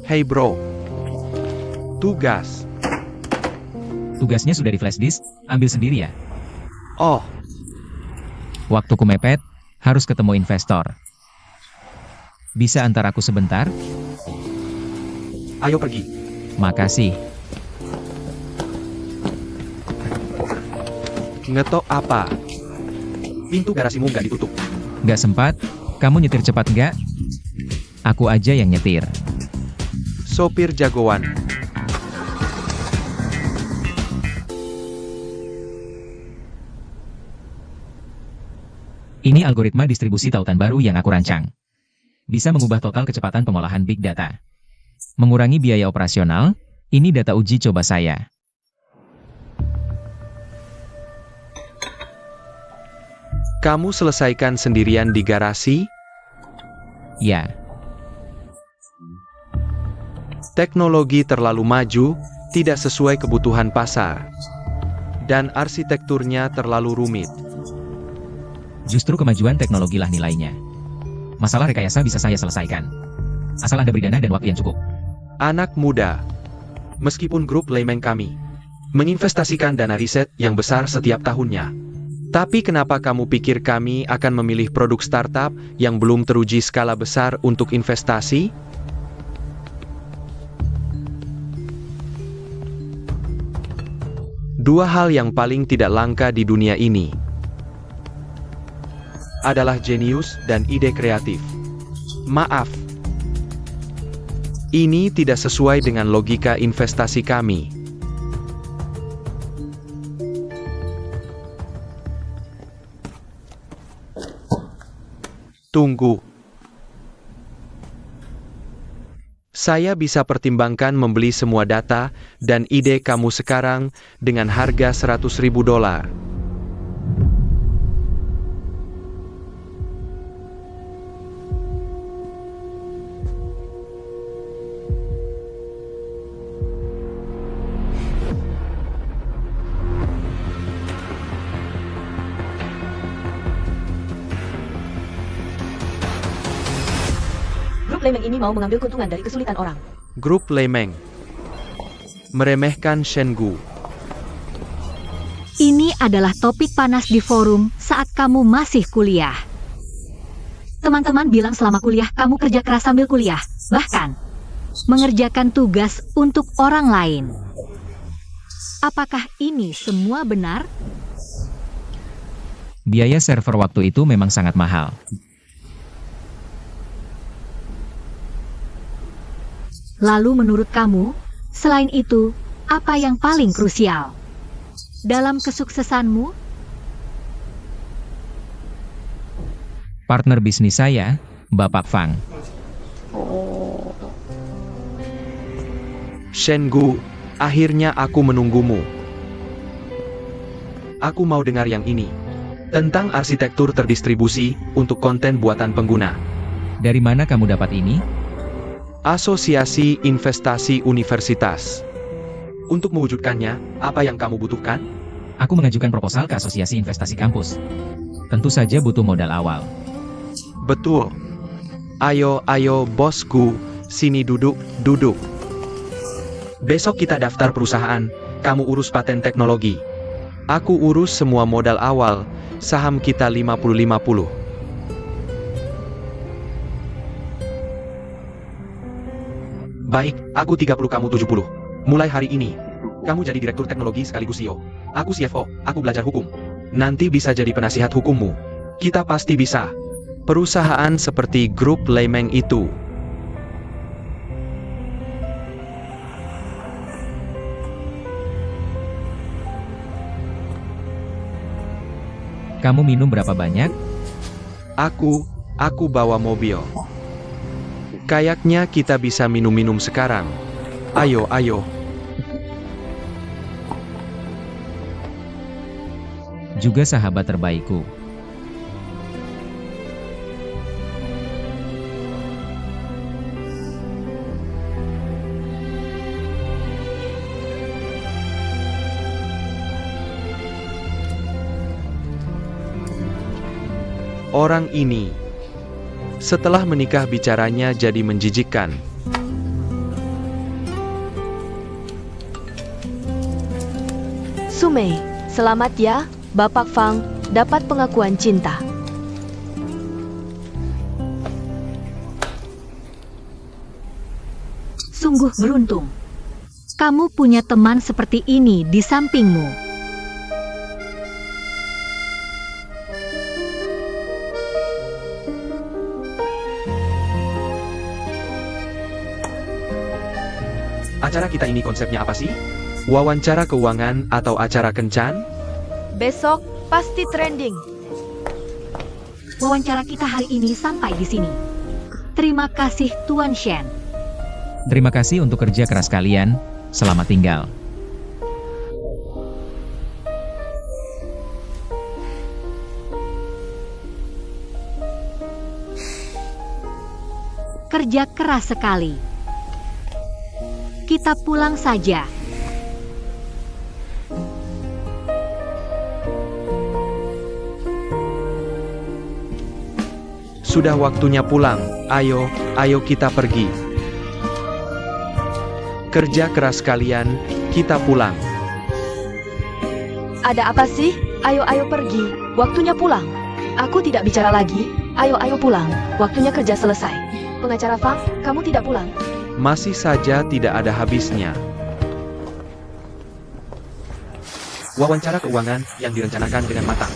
Hey bro. Tugas. Tugasnya sudah di flash disk, ambil sendiri ya. Oh, Waktuku mepet, harus ketemu investor. Bisa antar aku sebentar? ayo pergi. Makasih. Ngetok apa? Pintu garasimu nggak ditutup. Nggak sempat? Kamu nyetir cepat nggak? Aku aja yang nyetir. Sopir jagoan. Ini algoritma distribusi tautan baru yang aku rancang. Bisa mengubah total kecepatan pengolahan big data. Mengurangi biaya operasional, ini data uji coba saya. Kamu selesaikan sendirian di garasi? Ya, Teknologi terlalu maju, tidak sesuai kebutuhan pasar. Dan arsitekturnya terlalu rumit. justru kemajuan teknologi lah nilainya. Masalah rekayasa bisa saya selesaikan. Asal Anda beri dana dan waktu yang cukup. Anak muda. Meskipun grup Lemeng kami menginvestasikan dana riset yang besar setiap tahunnya. Tapi kenapa kamu pikir kami akan memilih produk startup yang belum teruji skala besar untuk investasi? Dua hal yang paling tidak langka di dunia ini adalah jenius dan ide kreatif. Maaf, ini tidak sesuai dengan logika investasi kami. Tunggu. Saya bisa pertimbangkan membeli semua data dan ide kamu sekarang dengan harga $100.000. Grup Lemeng ini mau mengambil keuntungan dari kesulitan orang. Grup Lemeng meremehkan Shengu. Ini adalah topik panas di forum saat kamu masih kuliah. Teman-teman bilang selama kuliah kamu kerja keras sambil kuliah, bahkan mengerjakan tugas untuk orang lain. Apakah ini semua benar? Biaya server waktu itu memang sangat mahal. Lalu menurut kamu, selain itu, apa yang paling krusial dalam kesuksesanmu? Partner bisnis saya, Bapak Fang. Shengu, akhirnya aku menunggumu. Aku mau dengar yang ini. Tentang arsitektur terdistribusi untuk konten buatan pengguna. Dari mana kamu dapat ini? Asosiasi Investasi Universitas. Untuk mewujudkannya, apa yang kamu butuhkan? Aku mengajukan proposal ke Asosiasi Investasi Kampus. Tentu saja butuh modal awal. Betul. Ayo, bosku, sini duduk. Besok kita daftar perusahaan, kamu urus paten teknologi. Aku urus semua modal awal, saham kita 50-50. Baik, aku 30 kamu 70. Mulai hari ini, kamu jadi direktur teknologi sekaligus CEO. Aku CFO, aku belajar hukum. Nanti bisa jadi penasihat hukummu. Kita pasti bisa. Perusahaan seperti grup Lemeng itu. Kamu minum berapa banyak? Aku bawa mobil. Kayaknya kita bisa minum-minum sekarang. Ayo. Juga sahabat terbaikku. Orang ini, setelah menikah bicaranya jadi menjijikkan. Sumei, selamat ya, Bapak Fang dapat pengakuan cinta. Sungguh beruntung. Kamu punya teman seperti ini di sampingmu. Acara kita ini konsepnya apa sih? Wawancara keuangan atau acara kencan? Besok pasti trending. Wawancara kita hari ini sampai di sini. Terima kasih Tuan Shen. Terima kasih untuk kerja keras kalian. Selamat tinggal. Kerja keras sekali. Kita pulang saja. Sudah waktunya pulang. Ayo kita pergi. Kerja keras kalian, kita pulang. Ada apa sih? Ayo pergi. Waktunya pulang. Aku tidak bicara lagi. Ayo pulang. Waktunya kerja selesai. Pengacara Fang, kamu tidak pulang. Masih saja tidak ada habisnya. Wawancara keuangan yang direncanakan dengan matang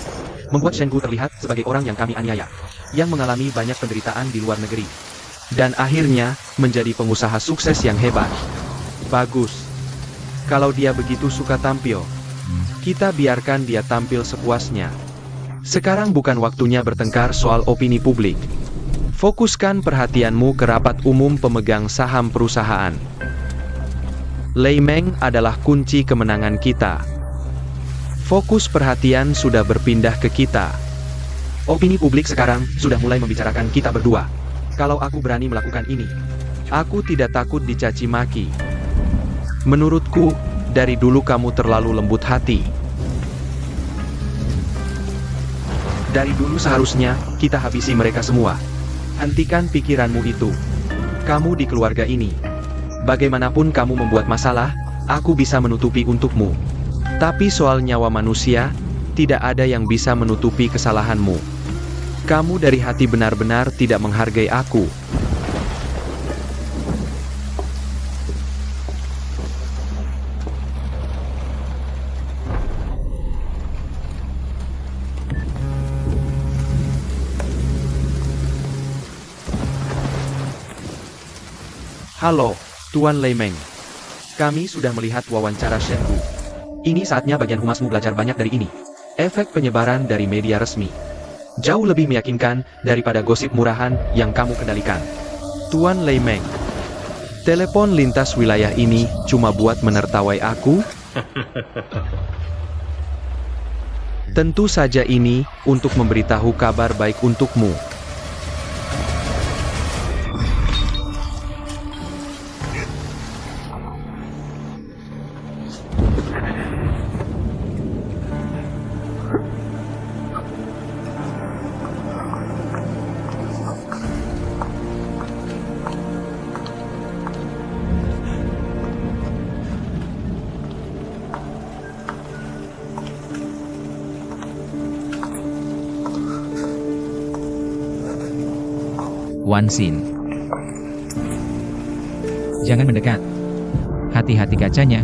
membuat Shen Gu terlihat sebagai orang yang kami aniaya, yang mengalami banyak penderitaan di luar negeri, dan akhirnya menjadi pengusaha sukses yang hebat. Bagus. Kalau dia begitu suka tampil, kita biarkan dia tampil sepuasnya. Sekarang bukan waktunya bertengkar soal opini publik. Fokuskan perhatianmu ke rapat umum pemegang saham perusahaan. Lei Meng adalah kunci kemenangan kita. Fokus perhatian sudah berpindah ke kita. Opini publik sekarang sudah mulai membicarakan kita berdua. Kalau aku berani melakukan ini, aku tidak takut dicaci maki. Menurutku, dari dulu kamu terlalu lembut hati. Dari dulu seharusnya kita habisi mereka semua. Hentikan pikiranmu itu. Kamu di keluarga ini. Bagaimanapun kamu membuat masalah, aku bisa menutupi untukmu. Tapi soal nyawa manusia, tidak ada yang bisa menutupi kesalahanmu. Kamu dari hati benar-benar tidak menghargai aku. Halo, Tuan Lei Meng. Kami sudah melihat wawancara Shen Gu. Ini saatnya bagian humasmu belajar banyak dari ini. Efek penyebaran dari media resmi jauh lebih meyakinkan daripada gosip murahan yang kamu kendalikan. Tuan Lei Meng, telepon lintas wilayah ini cuma buat menertawai aku? Tentu saja ini untuk memberitahu kabar baik untukmu. Wan Xin. Jangan mendekat. Hati-hati kacanya.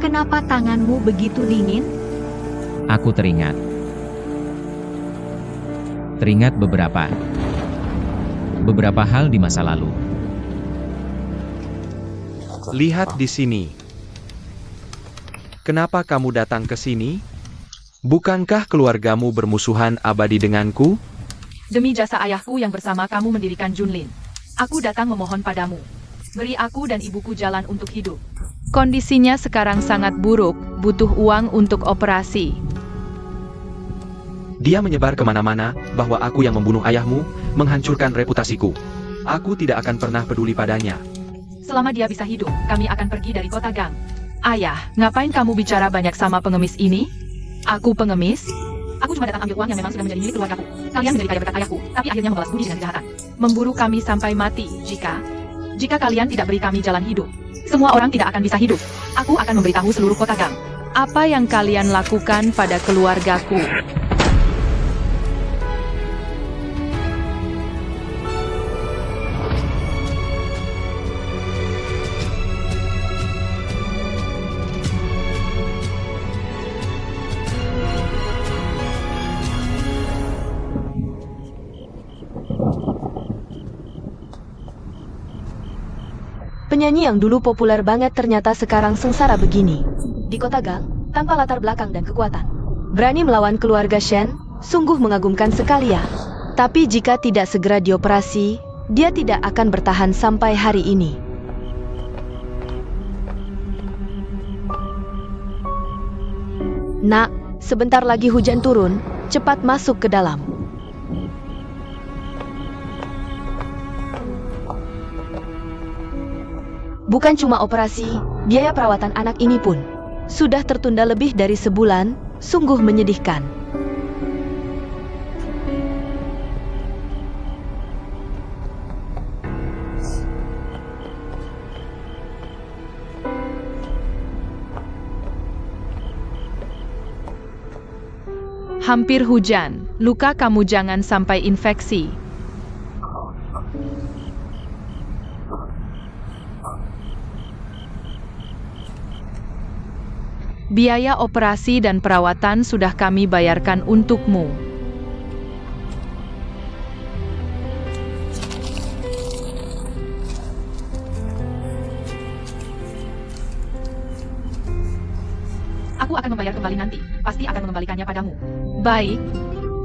Kenapa tanganmu begitu dingin? Aku teringat. Teringat beberapa hal di masa lalu. Lihat di sini. Kenapa kamu datang ke sini? Bukankah keluargamu bermusuhan abadi denganku? Demi jasa ayahku yang bersama kamu mendirikan Junlin, aku datang memohon padamu. Beri aku dan ibuku jalan untuk hidup. Kondisinya sekarang sangat buruk, butuh uang untuk operasi. Dia menyebar kemana-mana bahwa aku yang membunuh ayahmu, menghancurkan reputasiku. Aku tidak akan pernah peduli padanya. Selama dia bisa hidup, kami akan pergi dari kota Gang. Ayah, ngapain kamu bicara banyak sama pengemis ini? Aku pengemis? Aku cuma datang ambil uang yang memang sudah menjadi milik keluargaku. Kalian menjadi kaya berkat ayahku, tapi akhirnya membalas budi dengan kejahatan. Memburu kami sampai mati, jika kalian tidak beri kami jalan hidup. Semua orang tidak akan bisa hidup. Aku akan memberitahu seluruh kota Gang. Apa yang kalian lakukan pada keluargaku? Penyanyi yang dulu populer banget ternyata sekarang sengsara begini. Di kota Gang, tanpa latar belakang dan kekuatan. Berani melawan keluarga Shen, sungguh mengagumkan sekali ya. Tapi jika tidak segera dioperasi, dia tidak akan bertahan sampai hari ini. Nak, sebentar lagi hujan turun, cepat masuk ke dalam. Bukan cuma operasi, biaya perawatan anak ini pun sudah tertunda lebih dari sebulan, sungguh menyedihkan. Hampir hujan, luka kamu jangan sampai infeksi. Biaya operasi dan perawatan sudah kami bayarkan untukmu. Aku akan membayar kembali nanti, pasti akan mengembalikannya padamu. Baik,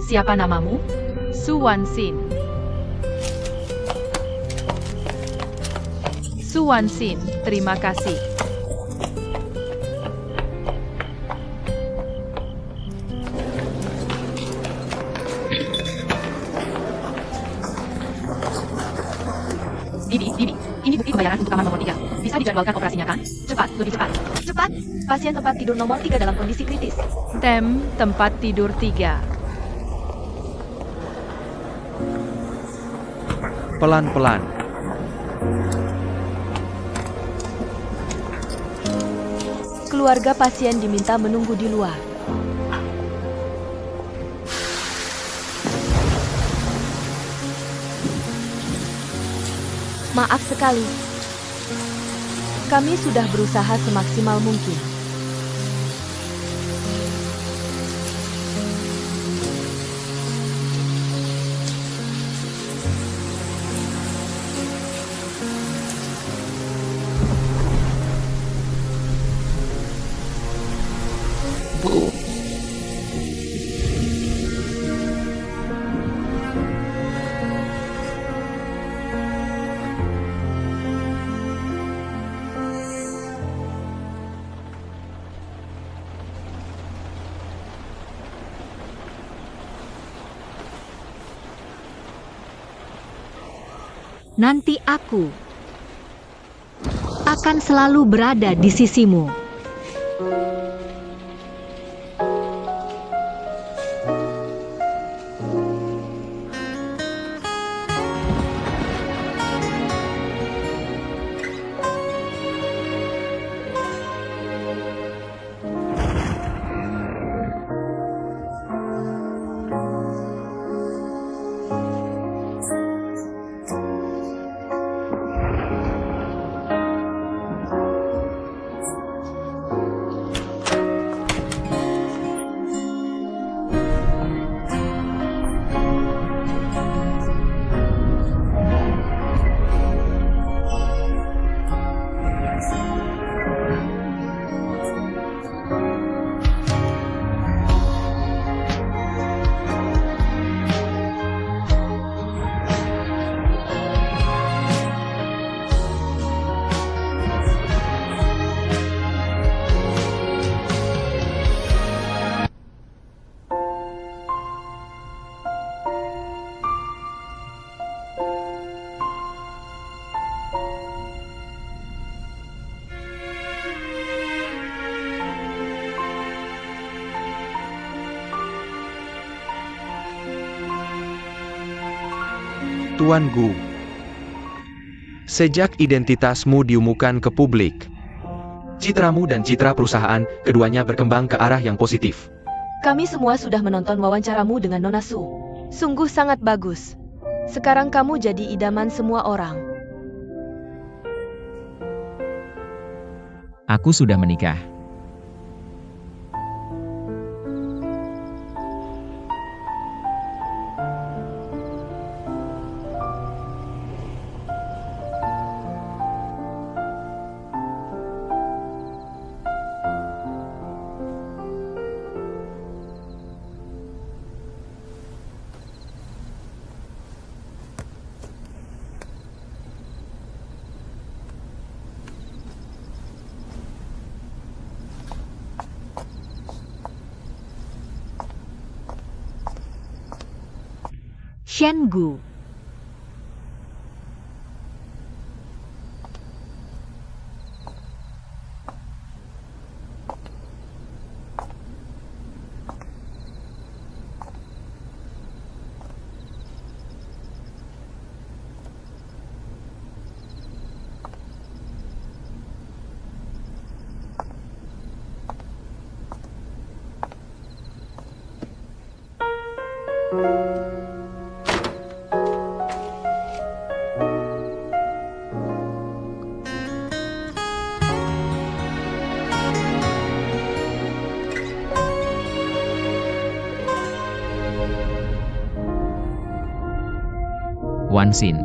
Siapa namamu? Su Wanxin. Su Wanxin, terima kasih. Bibi, ini bukti pembayaran untuk kamar nomor 3. Bisa dijadwalkan operasinya kan? Cepat, lebih cepat. Cepat! Pasien tempat tidur nomor 3 dalam kondisi kritis. Tempat tidur 3. Pelan-pelan. Keluarga pasien diminta menunggu di luar. Maaf sekali. Kami sudah berusaha semaksimal mungkin. Nanti aku akan selalu berada di sisimu. Tuan Gu. Sejak identitasmu diumumkan ke publik, citramu dan citra perusahaan keduanya berkembang ke arah yang positif. Kami semua sudah menonton wawancaramu dengan Nona Su. Sungguh sangat bagus. Sekarang kamu jadi idaman semua orang. Aku sudah menikah. Shen Gu. Wan Xin.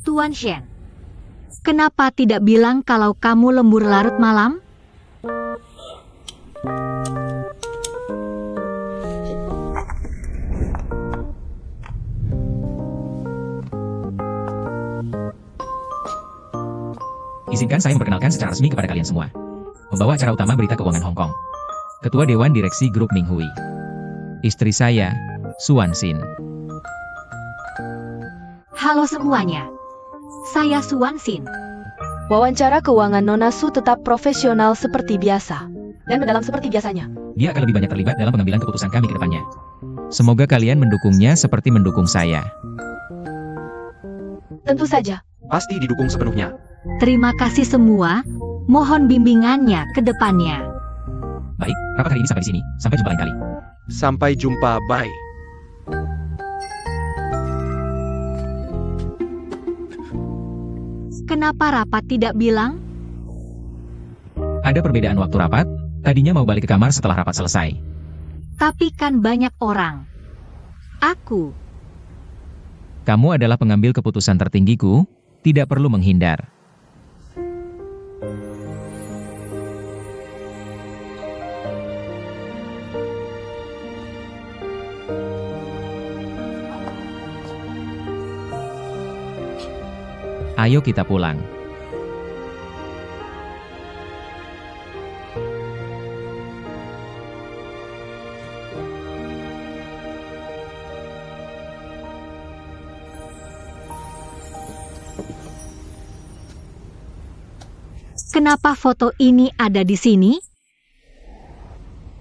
Tuan Shen, kenapa tidak bilang kalau kamu lembur larut malam? Izinkan saya memperkenalkan secara resmi kepada kalian semua. Membawa acara utama Berita Keuangan Hong Kong. Ketua Dewan Direksi Grup Ming Hui. Istri saya, Su Wan Xin. Halo semuanya. Saya Su Wan Xin. Wawancara keuangan Nona Su tetap profesional seperti biasa. Dan mendalam seperti biasanya. Dia akan lebih banyak terlibat dalam pengambilan keputusan kami ke depannya. Semoga kalian mendukungnya seperti mendukung saya. Tentu saja. Pasti didukung sepenuhnya. Terima kasih semua. Mohon bimbingannya ke depannya. Baik, rapat hari ini sampai di sini. Sampai jumpa lain kali. Sampai jumpa, bye. Kenapa rapat tidak bilang? Ada perbedaan waktu rapat. Tadinya mau balik ke kamar setelah rapat selesai. Tapi kan banyak orang. Aku. Kamu adalah pengambil keputusan tertinggiku. Tidak perlu menghindar. Ayo kita pulang. Kenapa foto ini ada di sini?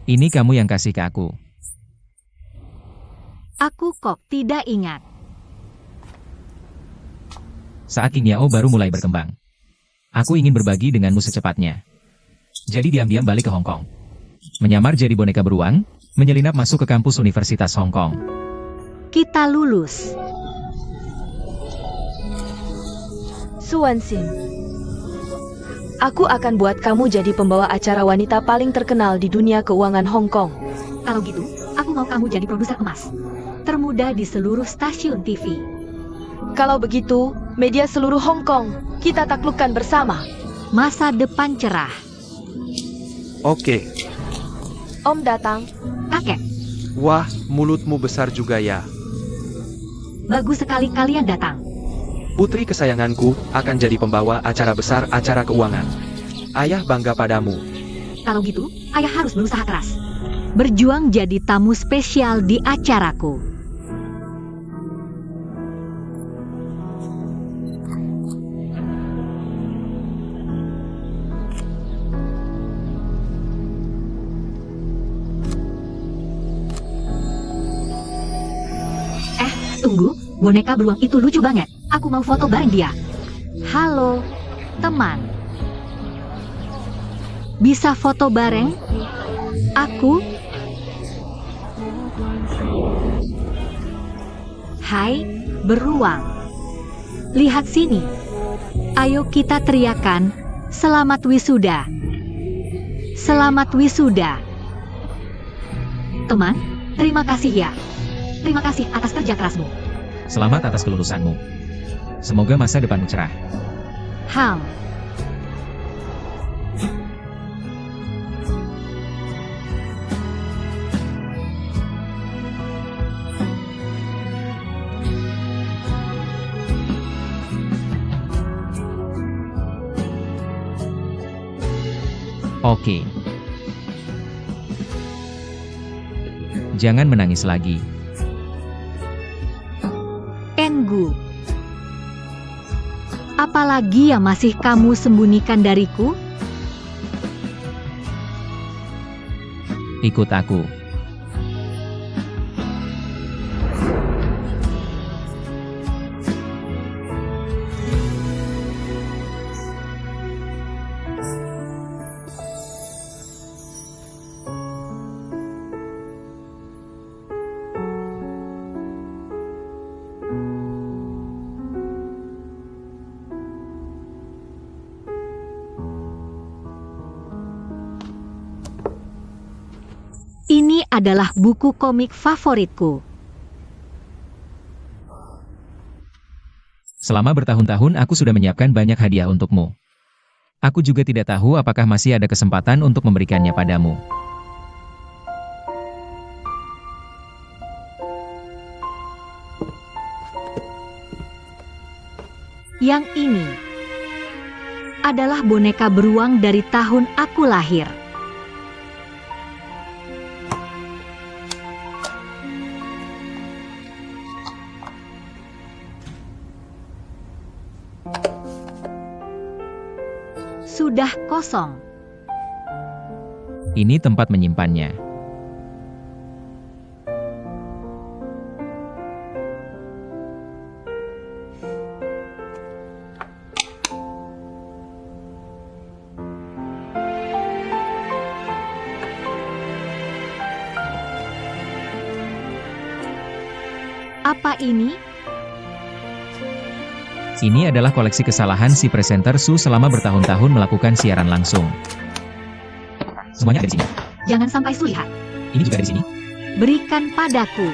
Ini kamu yang kasih ke aku. Aku kok tidak ingat. Saat King Yao baru mulai berkembang. Aku ingin berbagi denganmu secepatnya. Jadi diam-diam balik ke Hong Kong. Menyamar jadi boneka beruang, menyelinap masuk ke kampus Universitas Hong Kong. Kita lulus. Su Wan Xin. Aku akan buat kamu jadi pembawa acara wanita paling terkenal di dunia keuangan Hong Kong. Kalau gitu, aku mau kamu jadi produser emas. Termuda di seluruh stasiun TV. Kalau begitu, media seluruh Hong Kong, kita taklukkan bersama. Masa depan cerah. Oke. Om datang. Kakek, Wah, mulutmu besar juga ya. bagus sekali kalian datang. Putri kesayanganku akan jadi pembawa acara besar acara keuangan. Ayah bangga padamu. Kalau gitu, ayah harus berusaha keras. Berjuang jadi tamu spesial di acaraku. Tunggu, boneka beruang itu lucu banget. Aku mau foto bareng dia. Halo, teman. Bisa foto bareng? Aku? Hai, beruang. Lihat sini. Ayo kita teriakan, selamat wisuda. Selamat wisuda. Teman, terima kasih ya. Terima kasih atas kerja kerasmu. Selamat atas kelulusanmu. Semoga masa depanmu cerah. Ham. Oke. Jangan menangis lagi. Enggu. Apalagi yang masih kamu sembunyikan dariku? Ikut aku. Ini adalah buku komik favoritku. Selama bertahun-tahun aku sudah menyiapkan banyak hadiah untukmu. Aku juga tidak tahu apakah masih ada kesempatan untuk memberikannya padamu. Yang ini adalah boneka beruang dari tahun aku lahir. Sudah kosong. Ini tempat menyimpannya. Apa ini? Ini adalah koleksi kesalahan si presenter Su selama bertahun-tahun melakukan siaran langsung. Semuanya ada di sini. Jangan sampai Su lihat. Ini juga ada di sini. Berikan padaku.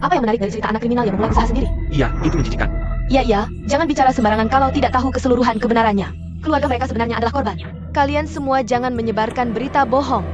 Apa yang menarik dari cerita anak kriminal yang memulai usaha sendiri? Iya, itu menjijikan. Ya, jangan bicara sembarangan kalau tidak tahu keseluruhan kebenarannya. Keluarga mereka sebenarnya adalah korban. Kalian semua jangan menyebarkan berita bohong.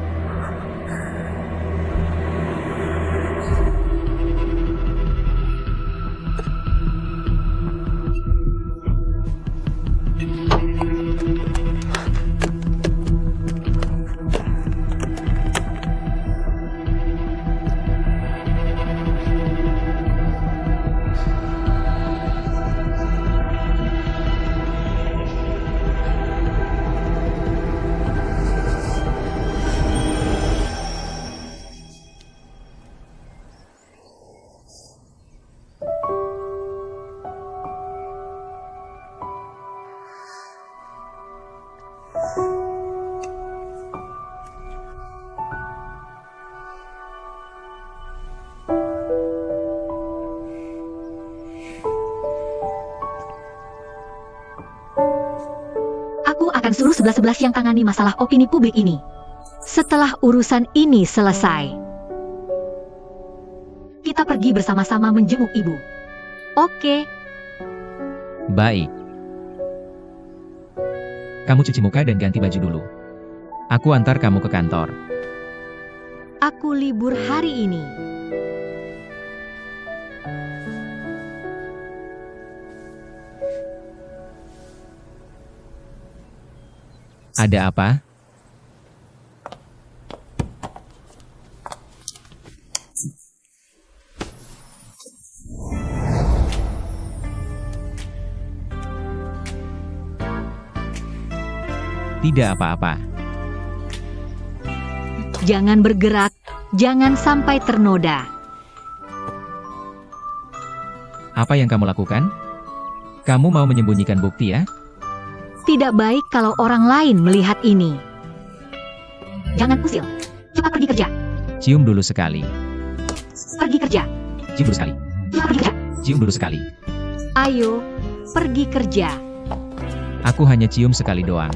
Aku akan suruh 11-11 yang tangani masalah opini publik ini. Setelah urusan ini selesai, kita pergi bersama-sama menjenguk ibu. Oke, Baik. Kamu cuci muka dan ganti baju dulu. Aku antar kamu ke kantor. aku libur hari ini. Ada apa? Tidak apa-apa. Jangan bergerak, jangan sampai ternoda. Apa yang kamu lakukan? Kamu mau menyembunyikan bukti ya? Tidak baik kalau orang lain melihat ini. Jangan usil. Cepat pergi kerja. Cium dulu sekali. Pergi kerja. Cium dulu sekali. Cepat pergi kerja. Cium dulu sekali. Ayo, pergi kerja. Aku hanya cium sekali doang.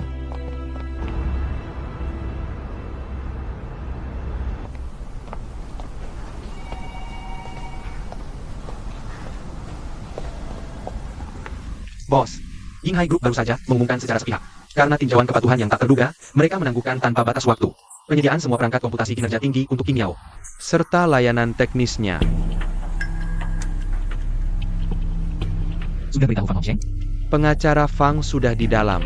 Bos, Yinghai Group baru saja mengumumkan secara sepihak. Karena tinjauan kepatuhan yang tak terduga, mereka menangguhkan tanpa batas waktu penyediaan semua perangkat komputasi kinerja tinggi untuk Qing Yao, serta layanan teknisnya. Sudah beritahu Fang Hongsheng? Pengacara Fang sudah di dalam.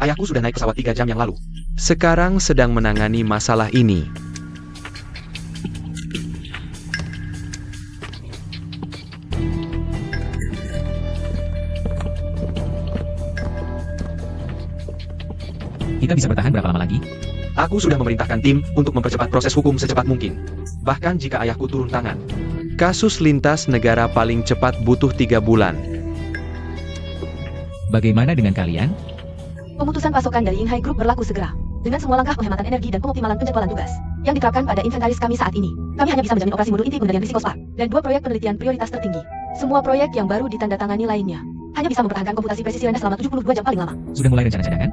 Ayahku sudah naik pesawat 3 jam yang lalu. Sekarang sedang menangani masalah ini. Kita bisa bertahan berapa lama lagi? Aku sudah memerintahkan tim untuk mempercepat proses hukum secepat mungkin. Bahkan jika ayahku turun tangan. Kasus lintas negara paling cepat butuh 3 bulan. Bagaimana dengan kalian? Pemutusan pasokan dari Yinghai Group berlaku segera. Dengan semua langkah penghematan energi dan pengoptimalan penjadwalan tugas yang diterapkan pada inventaris kami saat ini, kami hanya bisa menjamin operasi mundur inti pengendalian risiko SPAR dan 2 proyek penelitian prioritas tertinggi. Semua proyek yang baru ditandatangani lainnya hanya bisa mempertahankan komputasi presisi rendah selama 72 jam paling lama. Sudah mulai rencana cadangan?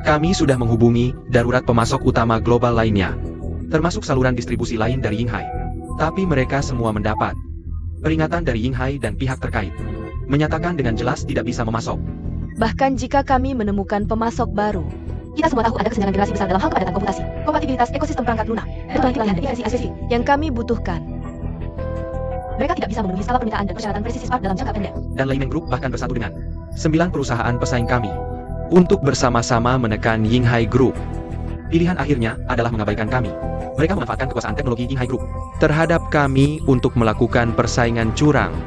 Kami sudah menghubungi darurat pemasok utama global lainnya, termasuk saluran distribusi lain dari Yinghai. Tapi mereka semua mendapat peringatan dari Yinghai dan pihak terkait, menyatakan dengan jelas tidak bisa memasok. Bahkan jika kami menemukan pemasok baru, Kita semua tahu ada kesenjangan generasi besar dalam hal kepadatan komputasi, kompatibilitas ekosistem perangkat lunak, dan pelayanan dari versi ACC. yang kami butuhkan. Mereka tidak bisa memenuhi skala permintaan dan persyaratan presisi SPAR dalam jangka pendek. Dan Leimen Group bahkan bersatu dengan 9 perusahaan pesaing kami untuk bersama-sama menekan Yinghai Group. Pilihan akhirnya adalah mengabaikan kami. Mereka memanfaatkan kekuasaan teknologi Yinghai Group terhadap kami untuk melakukan persaingan curang.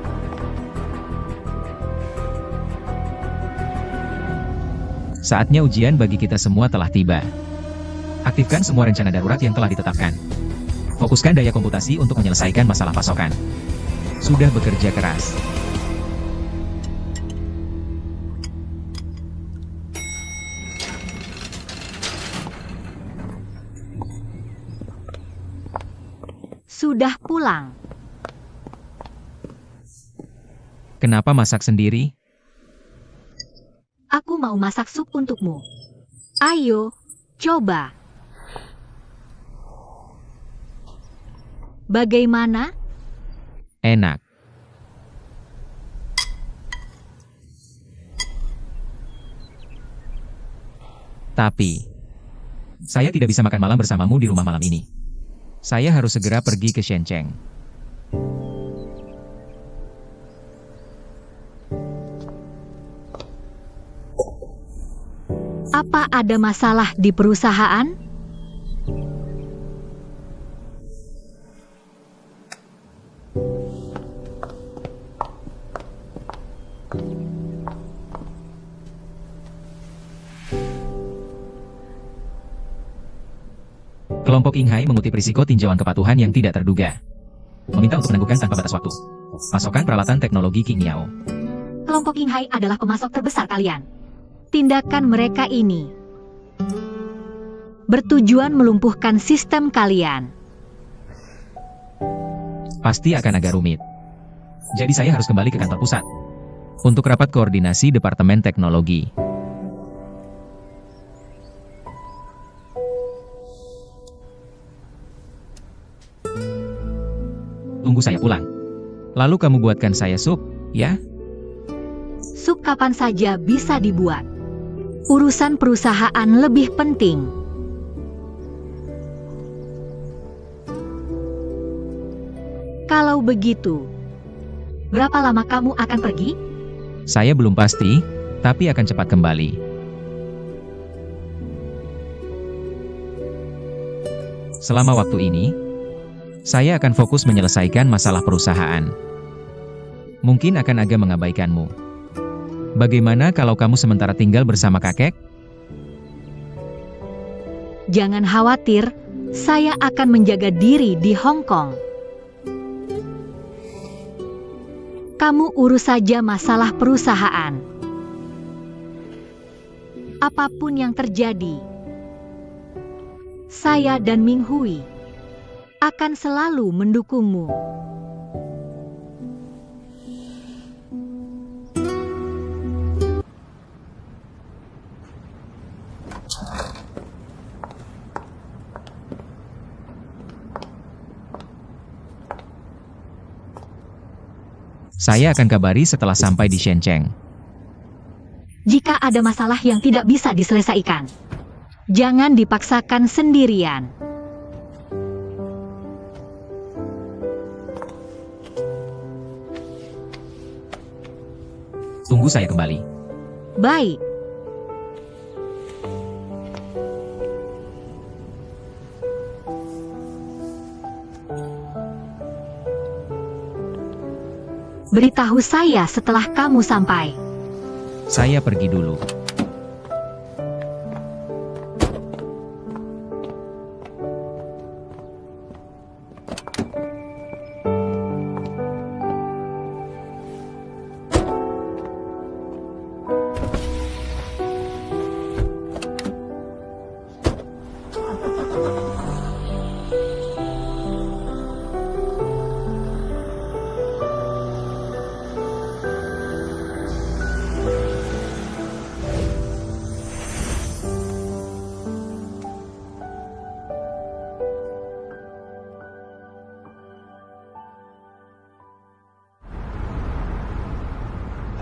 Saatnya ujian bagi kita semua telah tiba. Aktifkan semua rencana darurat yang telah ditetapkan. Fokuskan daya komputasi untuk menyelesaikan masalah pasokan. Sudah bekerja keras. Sudah pulang. Kenapa masak sendiri? Aku mau masak sup untukmu. Ayo, coba. Bagaimana? Enak. Tapi, saya tidak bisa makan malam bersamamu di rumah malam ini. Saya harus segera pergi ke Shenzhen. Apa ada masalah di perusahaan? Kelompok Qinghai mengutip risiko tinjauan kepatuhan yang tidak terduga. Meminta untuk menangguhkan tanpa batas waktu. Pasokan peralatan teknologi Qingyao. Kelompok Qinghai adalah pemasok terbesar kalian. Tindakan mereka ini bertujuan melumpuhkan sistem kalian. Pasti akan agak rumit. Jadi saya harus kembali ke kantor pusat. Untuk rapat koordinasi Departemen Teknologi. Tunggu saya pulang. Lalu kamu buatkan saya sup, ya? Sup kapan saja bisa dibuat. Urusan perusahaan lebih penting. Kalau begitu, berapa lama kamu akan pergi? Saya belum pasti, tapi akan cepat kembali. Selama waktu ini, saya akan fokus menyelesaikan masalah perusahaan. Mungkin akan agak mengabaikanmu. Bagaimana kalau kamu sementara tinggal bersama kakek? Jangan khawatir, saya akan menjaga diri di Hong Kong. Kamu urus saja masalah perusahaan. Apapun yang terjadi, saya dan Ming Hui akan selalu mendukungmu. Saya akan kabari setelah sampai di Shenzhen. Jika ada masalah yang tidak bisa diselesaikan, jangan dipaksakan sendirian. Tunggu saya kembali. Baik. Beritahu saya setelah kamu sampai. Saya pergi dulu.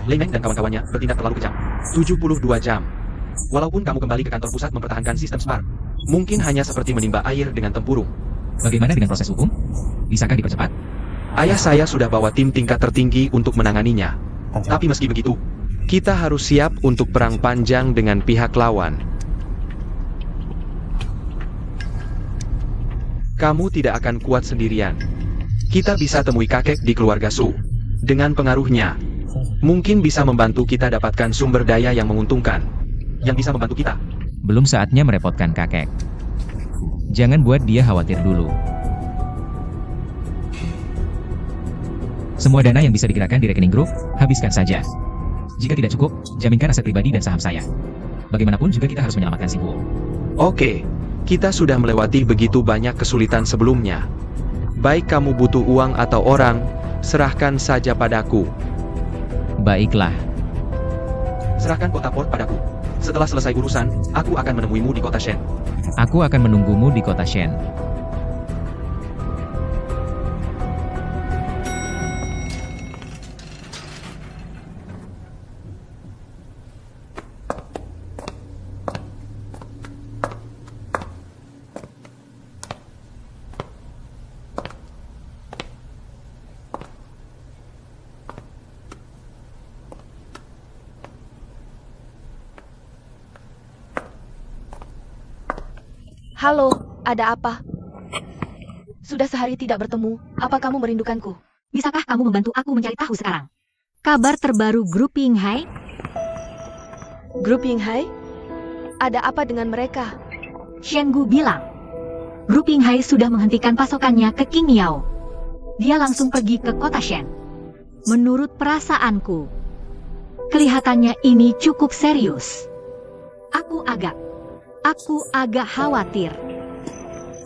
Lei Meng dan kawan-kawannya bertindak terlalu kejam. 72 jam. Walaupun kamu kembali ke kantor pusat mempertahankan sistem smart, mungkin hanya seperti menimba air dengan tempurung. Bagaimana dengan proses hukum? Bisakah dipercepat? Ayah saya sudah bawa tim tingkat tertinggi untuk menanganinya. Tapi meski begitu, kita harus siap untuk perang panjang dengan pihak lawan. Kamu tidak akan kuat sendirian. Kita bisa temui kakek di keluarga Su. Dengan pengaruhnya, mungkin bisa membantu kita dapatkan sumber daya yang menguntungkan, yang bisa membantu kita. Belum saatnya merepotkan kakek. Jangan buat dia khawatir dulu. Semua dana yang bisa digerakkan di rekening grup, habiskan saja. Jika tidak cukup, jaminkan aset pribadi dan saham saya. Bagaimanapun juga kita harus menyelamatkan si Guo. Oke, kita sudah melewati begitu banyak kesulitan sebelumnya. Baik kamu butuh uang atau orang, serahkan saja padaku. Baiklah. Serahkan kota port padaku. Setelah selesai urusan, aku akan menemuimu di kota Shen. Aku akan menunggumu di kota Shen. Halo, ada apa? Sudah sehari tidak bertemu, apa kamu merindukanku? Bisakah kamu membantu aku mencari tahu sekarang? Kabar terbaru grup Yinghai? Grup Yinghai? Ada apa dengan mereka? Shen Gu bilang, grup Yinghai sudah menghentikan pasokannya ke King Miao. Dia langsung pergi ke kota Shen. Menurut perasaanku, kelihatannya ini cukup serius. Aku agak khawatir.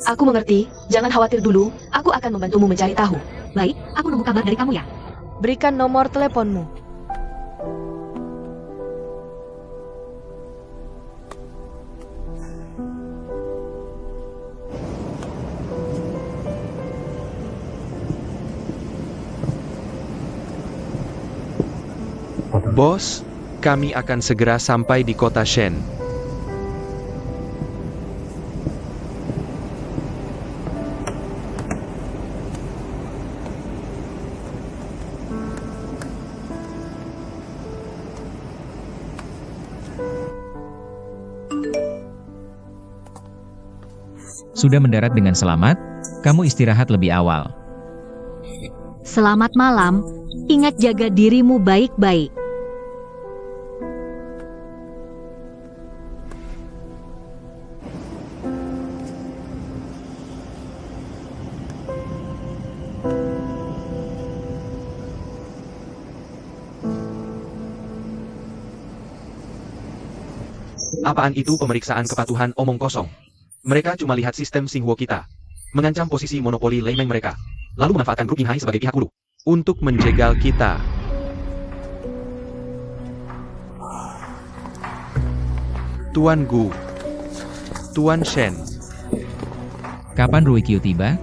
Aku mengerti, jangan khawatir dulu, aku akan membantumu mencari tahu. Baik, aku nunggu kabar dari kamu ya. Berikan nomor teleponmu. Bos, kami akan segera sampai di kota Shen. Sudah mendarat dengan selamat, kamu istirahat lebih awal. Selamat malam, ingat jaga dirimu baik-baik. Apaan itu pemeriksaan kepatuhan omong kosong? Mereka cuma lihat sistem Xinhuo kita, mengancam posisi monopoli Leimeng mereka, lalu memanfaatkan grup Yinghai sebagai pihak hulu untuk menjegal kita. Tuan Gu, Tuan Shen, Kapan Ruikyu tiba?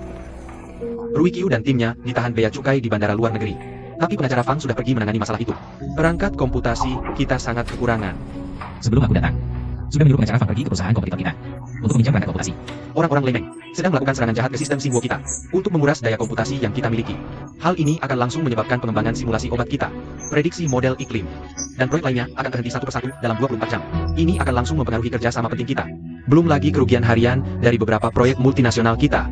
Ruikyu dan timnya ditahan bea cukai di bandara luar negeri. Tapi pengacara Fang sudah pergi menangani masalah itu. Perangkat komputasi kita sangat kekurangan. Sebelum aku datang, sudah menyuruh pengacara Fang pergi ke perusahaan kompetitor kita untuk meminjam perangkat komputasi. Orang-orang Leimeng sedang melakukan serangan jahat ke sistem Xinhuo kita untuk menguras daya komputasi yang kita miliki. Hal ini akan langsung menyebabkan pengembangan simulasi obat kita, prediksi model iklim, dan proyek lainnya akan terhenti satu persatu dalam 24 jam. Ini akan langsung mempengaruhi kerja sama penting kita. Belum lagi kerugian harian dari beberapa proyek multinasional kita.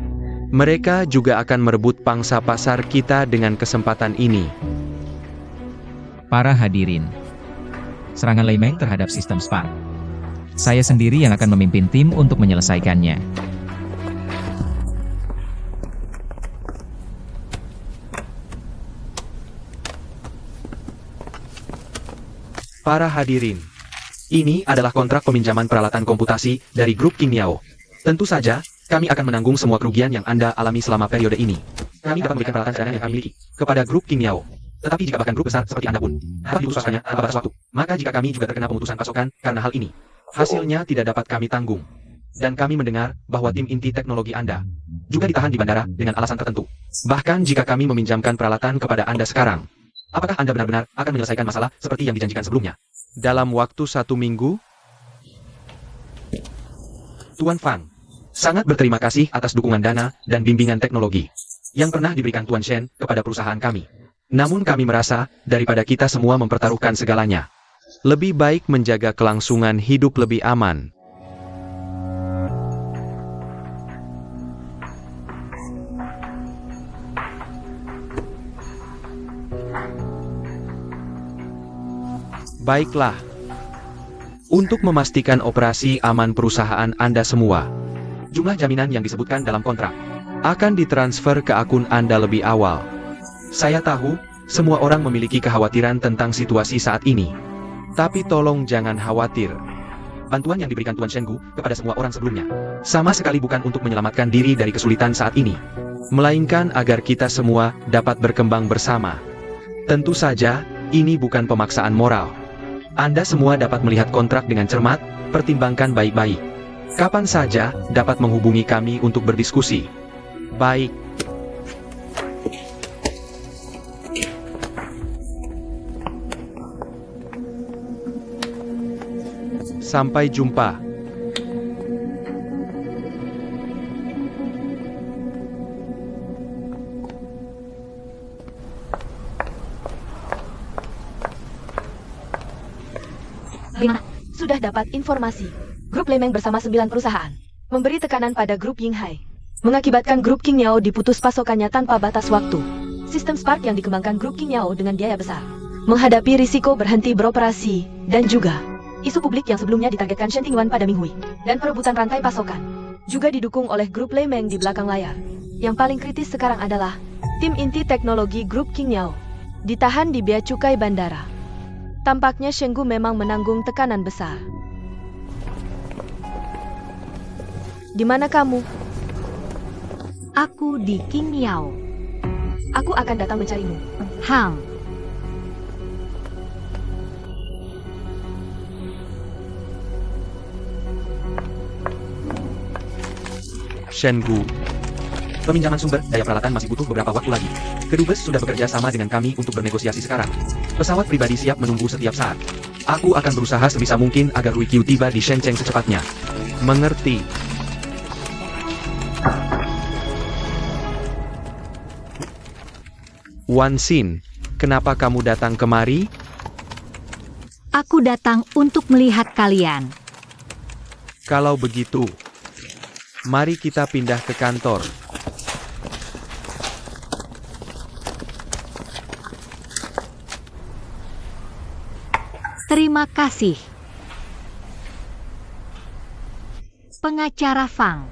Mereka juga akan merebut pangsa pasar kita dengan kesempatan ini. Para hadirin, serangan Leimeng terhadap sistem Spark. Saya sendiri yang akan memimpin tim untuk menyelesaikannya. Para hadirin, ini adalah kontrak peminjaman peralatan komputasi dari grup King Miao. Tentu saja, kami akan menanggung semua kerugian yang Anda alami selama periode ini. Kami dapat memberikan peralatan cadangan yang kami miliki kepada grup King Miao. Tetapi jika bahkan grup besar seperti Anda pun dapat diputus pasokannya tanpa batas waktu, maka jika kami juga terkena pemutusan pasokan karena hal ini, hasilnya tidak dapat kami tanggung. Dan kami mendengar bahwa tim inti teknologi Anda juga ditahan di bandara dengan alasan tertentu. Bahkan jika kami meminjamkan peralatan kepada Anda sekarang, apakah Anda benar-benar akan menyelesaikan masalah seperti yang dijanjikan sebelumnya? Dalam waktu 1 minggu? Tuan Fang, sangat berterima kasih atas dukungan dana dan bimbingan teknologi yang pernah diberikan Tuan Shen kepada perusahaan kami. Namun kami merasa, daripada kita semua mempertaruhkan segalanya, lebih baik menjaga kelangsungan hidup lebih aman. Baiklah. Untuk memastikan operasi aman perusahaan Anda semua, jumlah jaminan yang disebutkan dalam kontrak akan ditransfer ke akun Anda lebih awal. Saya tahu, semua orang memiliki kekhawatiran tentang situasi saat ini. Tapi tolong jangan khawatir. Bantuan yang diberikan Tuan Shen Gu kepada semua orang sebelumnya, sama sekali bukan untuk menyelamatkan diri dari kesulitan saat ini, melainkan agar kita semua dapat berkembang bersama. Tentu saja, ini bukan pemaksaan moral. Anda semua dapat melihat kontrak dengan cermat, pertimbangkan baik-baik. Kapan saja dapat menghubungi kami untuk berdiskusi. Baik. Sampai jumpa. Bagaimana? Sudah dapat informasi. Grup Leimeng bersama 9 perusahaan memberi tekanan pada grup Yinghai, mengakibatkan grup Qingniao diputus pasokannya tanpa batas waktu. Sistem Spark yang dikembangkan grup Qingniao dengan biaya besar, menghadapi risiko berhenti beroperasi, dan juga isu publik yang sebelumnya ditargetkan Shen Tingyuan pada Minghui, dan perebutan rantai pasokan, juga didukung oleh grup Lei Meng di belakang layar. Yang paling kritis sekarang adalah tim inti teknologi grup Qingniao, ditahan di bea cukai bandara. Tampaknya Shenggu memang menanggung tekanan besar. Di mana kamu? Aku di Qingniao. Aku akan datang mencarimu. Hang. Shenggu. Peminjaman sumber daya peralatan masih butuh beberapa waktu lagi. Kedubes sudah bekerja sama dengan kami untuk bernegosiasi sekarang. Pesawat pribadi siap menunggu setiap saat. Aku akan berusaha sebisa mungkin agar Ruiqiu tiba di Shenzhen secepatnya. Mengerti. Wan Xin, kenapa kamu datang kemari? Aku datang untuk melihat kalian. Kalau begitu, mari kita pindah ke kantor. Terima kasih. Pengacara Fang.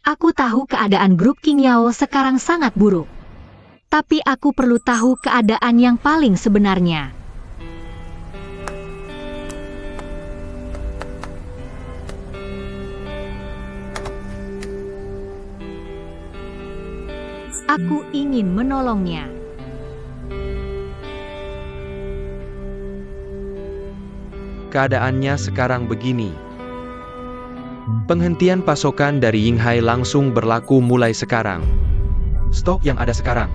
Aku tahu keadaan grup Qingniao sekarang sangat buruk. Tapi aku perlu tahu keadaan yang paling sebenarnya. Aku ingin menolongnya. Keadaannya sekarang begini. Penghentian pasokan dari Yinghai langsung berlaku mulai sekarang. Stok yang ada sekarang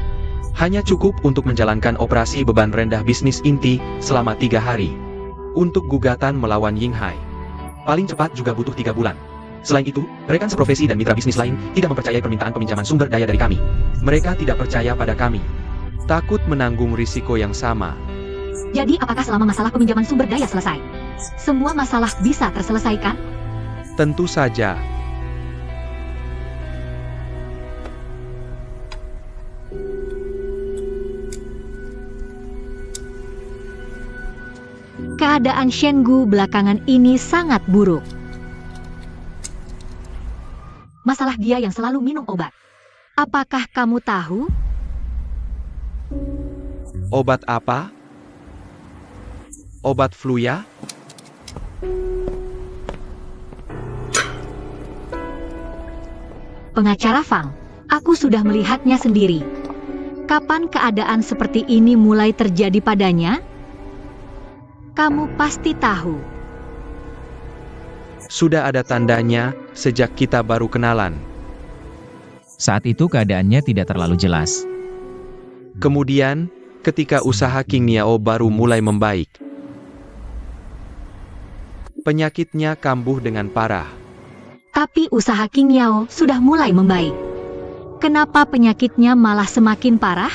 hanya cukup untuk menjalankan operasi beban rendah bisnis inti selama 3 hari. Untuk gugatan melawan Yinghai, paling cepat juga butuh 3 bulan. Selain itu, rekan seprofesi dan mitra bisnis lain tidak mempercayai permintaan peminjaman sumber daya dari kami. Mereka tidak percaya pada kami. Takut menanggung risiko yang sama. Jadi apakah selama masalah peminjaman sumber daya selesai, semua masalah bisa terselesaikan? Tentu saja. Keadaan Shenggu belakangan ini sangat buruk. Masalah dia yang selalu minum obat. Apakah kamu tahu? Obat apa? Obat flu ya? Pengacara Fang, aku sudah melihatnya sendiri. Kapan keadaan seperti ini mulai terjadi padanya? Kamu pasti tahu. Sudah ada tandanya sejak kita baru kenalan. Saat itu keadaannya tidak terlalu jelas. Kemudian, ketika usaha Qingniao baru mulai membaik, penyakitnya kambuh dengan parah. Tapi usaha Qingniao sudah mulai membaik. Kenapa penyakitnya malah semakin parah?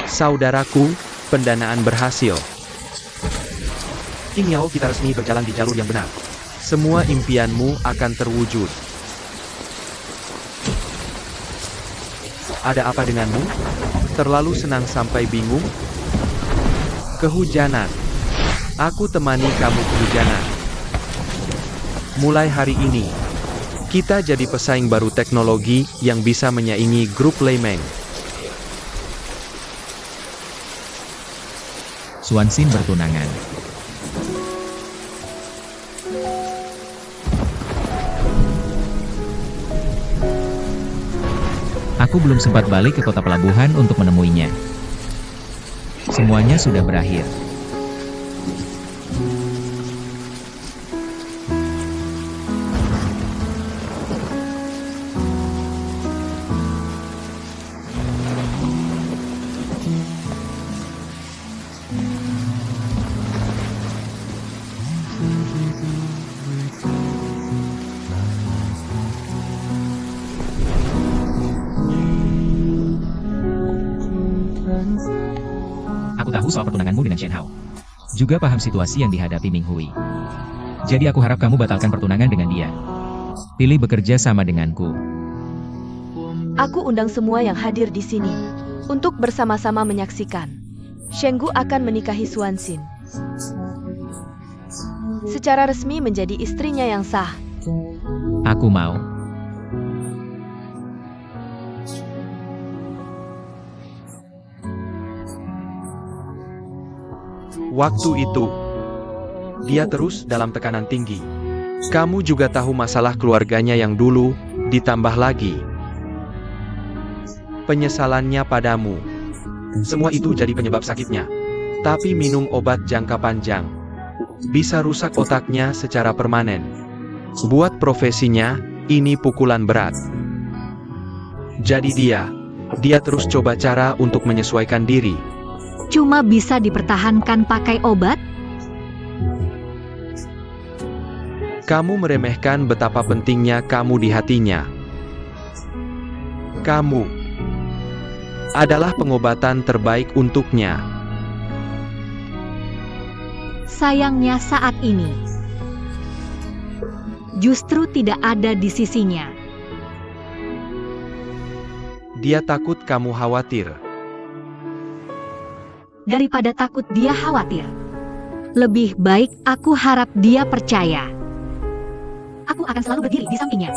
Saudaraku, pendanaan berhasil. Qingniao kita resmi berjalan di jalur yang benar. Semua impianmu akan terwujud. Ada apa denganmu? Terlalu senang sampai bingung? Kehujanan. Aku temani kamu kehujanan. Mulai hari ini, kita jadi pesaing baru teknologi yang bisa menyaingi grup Lei Meng. Xuanxin bertunangan. Aku belum sempat balik ke kota pelabuhan untuk menemuinya. Semuanya sudah berakhir. Aku tahu soal pertunanganmu dengan Shen Hao. Juga paham situasi yang dihadapi Ming Hui. Jadi aku harap kamu batalkan pertunangan dengan dia. Pilih bekerja sama denganku. Aku undang semua yang hadir di sini untuk bersama-sama menyaksikan Shenggu akan menikahi Suansin secara resmi menjadi istrinya yang sah. Aku mau. Waktu itu, dia terus dalam tekanan tinggi. Kamu juga tahu masalah keluarganya yang dulu, ditambah lagi penyesalannya padamu. Semua itu jadi penyebab sakitnya. Tapi minum obat jangka panjang bisa rusak otaknya secara permanen. Buat profesinya, ini pukulan berat. Jadi dia terus coba cara untuk menyesuaikan diri. Cuma bisa dipertahankan pakai obat? Kamu meremehkan betapa pentingnya kamu di hatinya. Kamu adalah pengobatan terbaik untuknya. Sayangnya saat ini justru tidak ada di sisinya. Dia takut kamu khawatir. Daripada takut dia khawatir, lebih baik aku harap dia percaya. Aku akan selalu berdiri di sampingnya.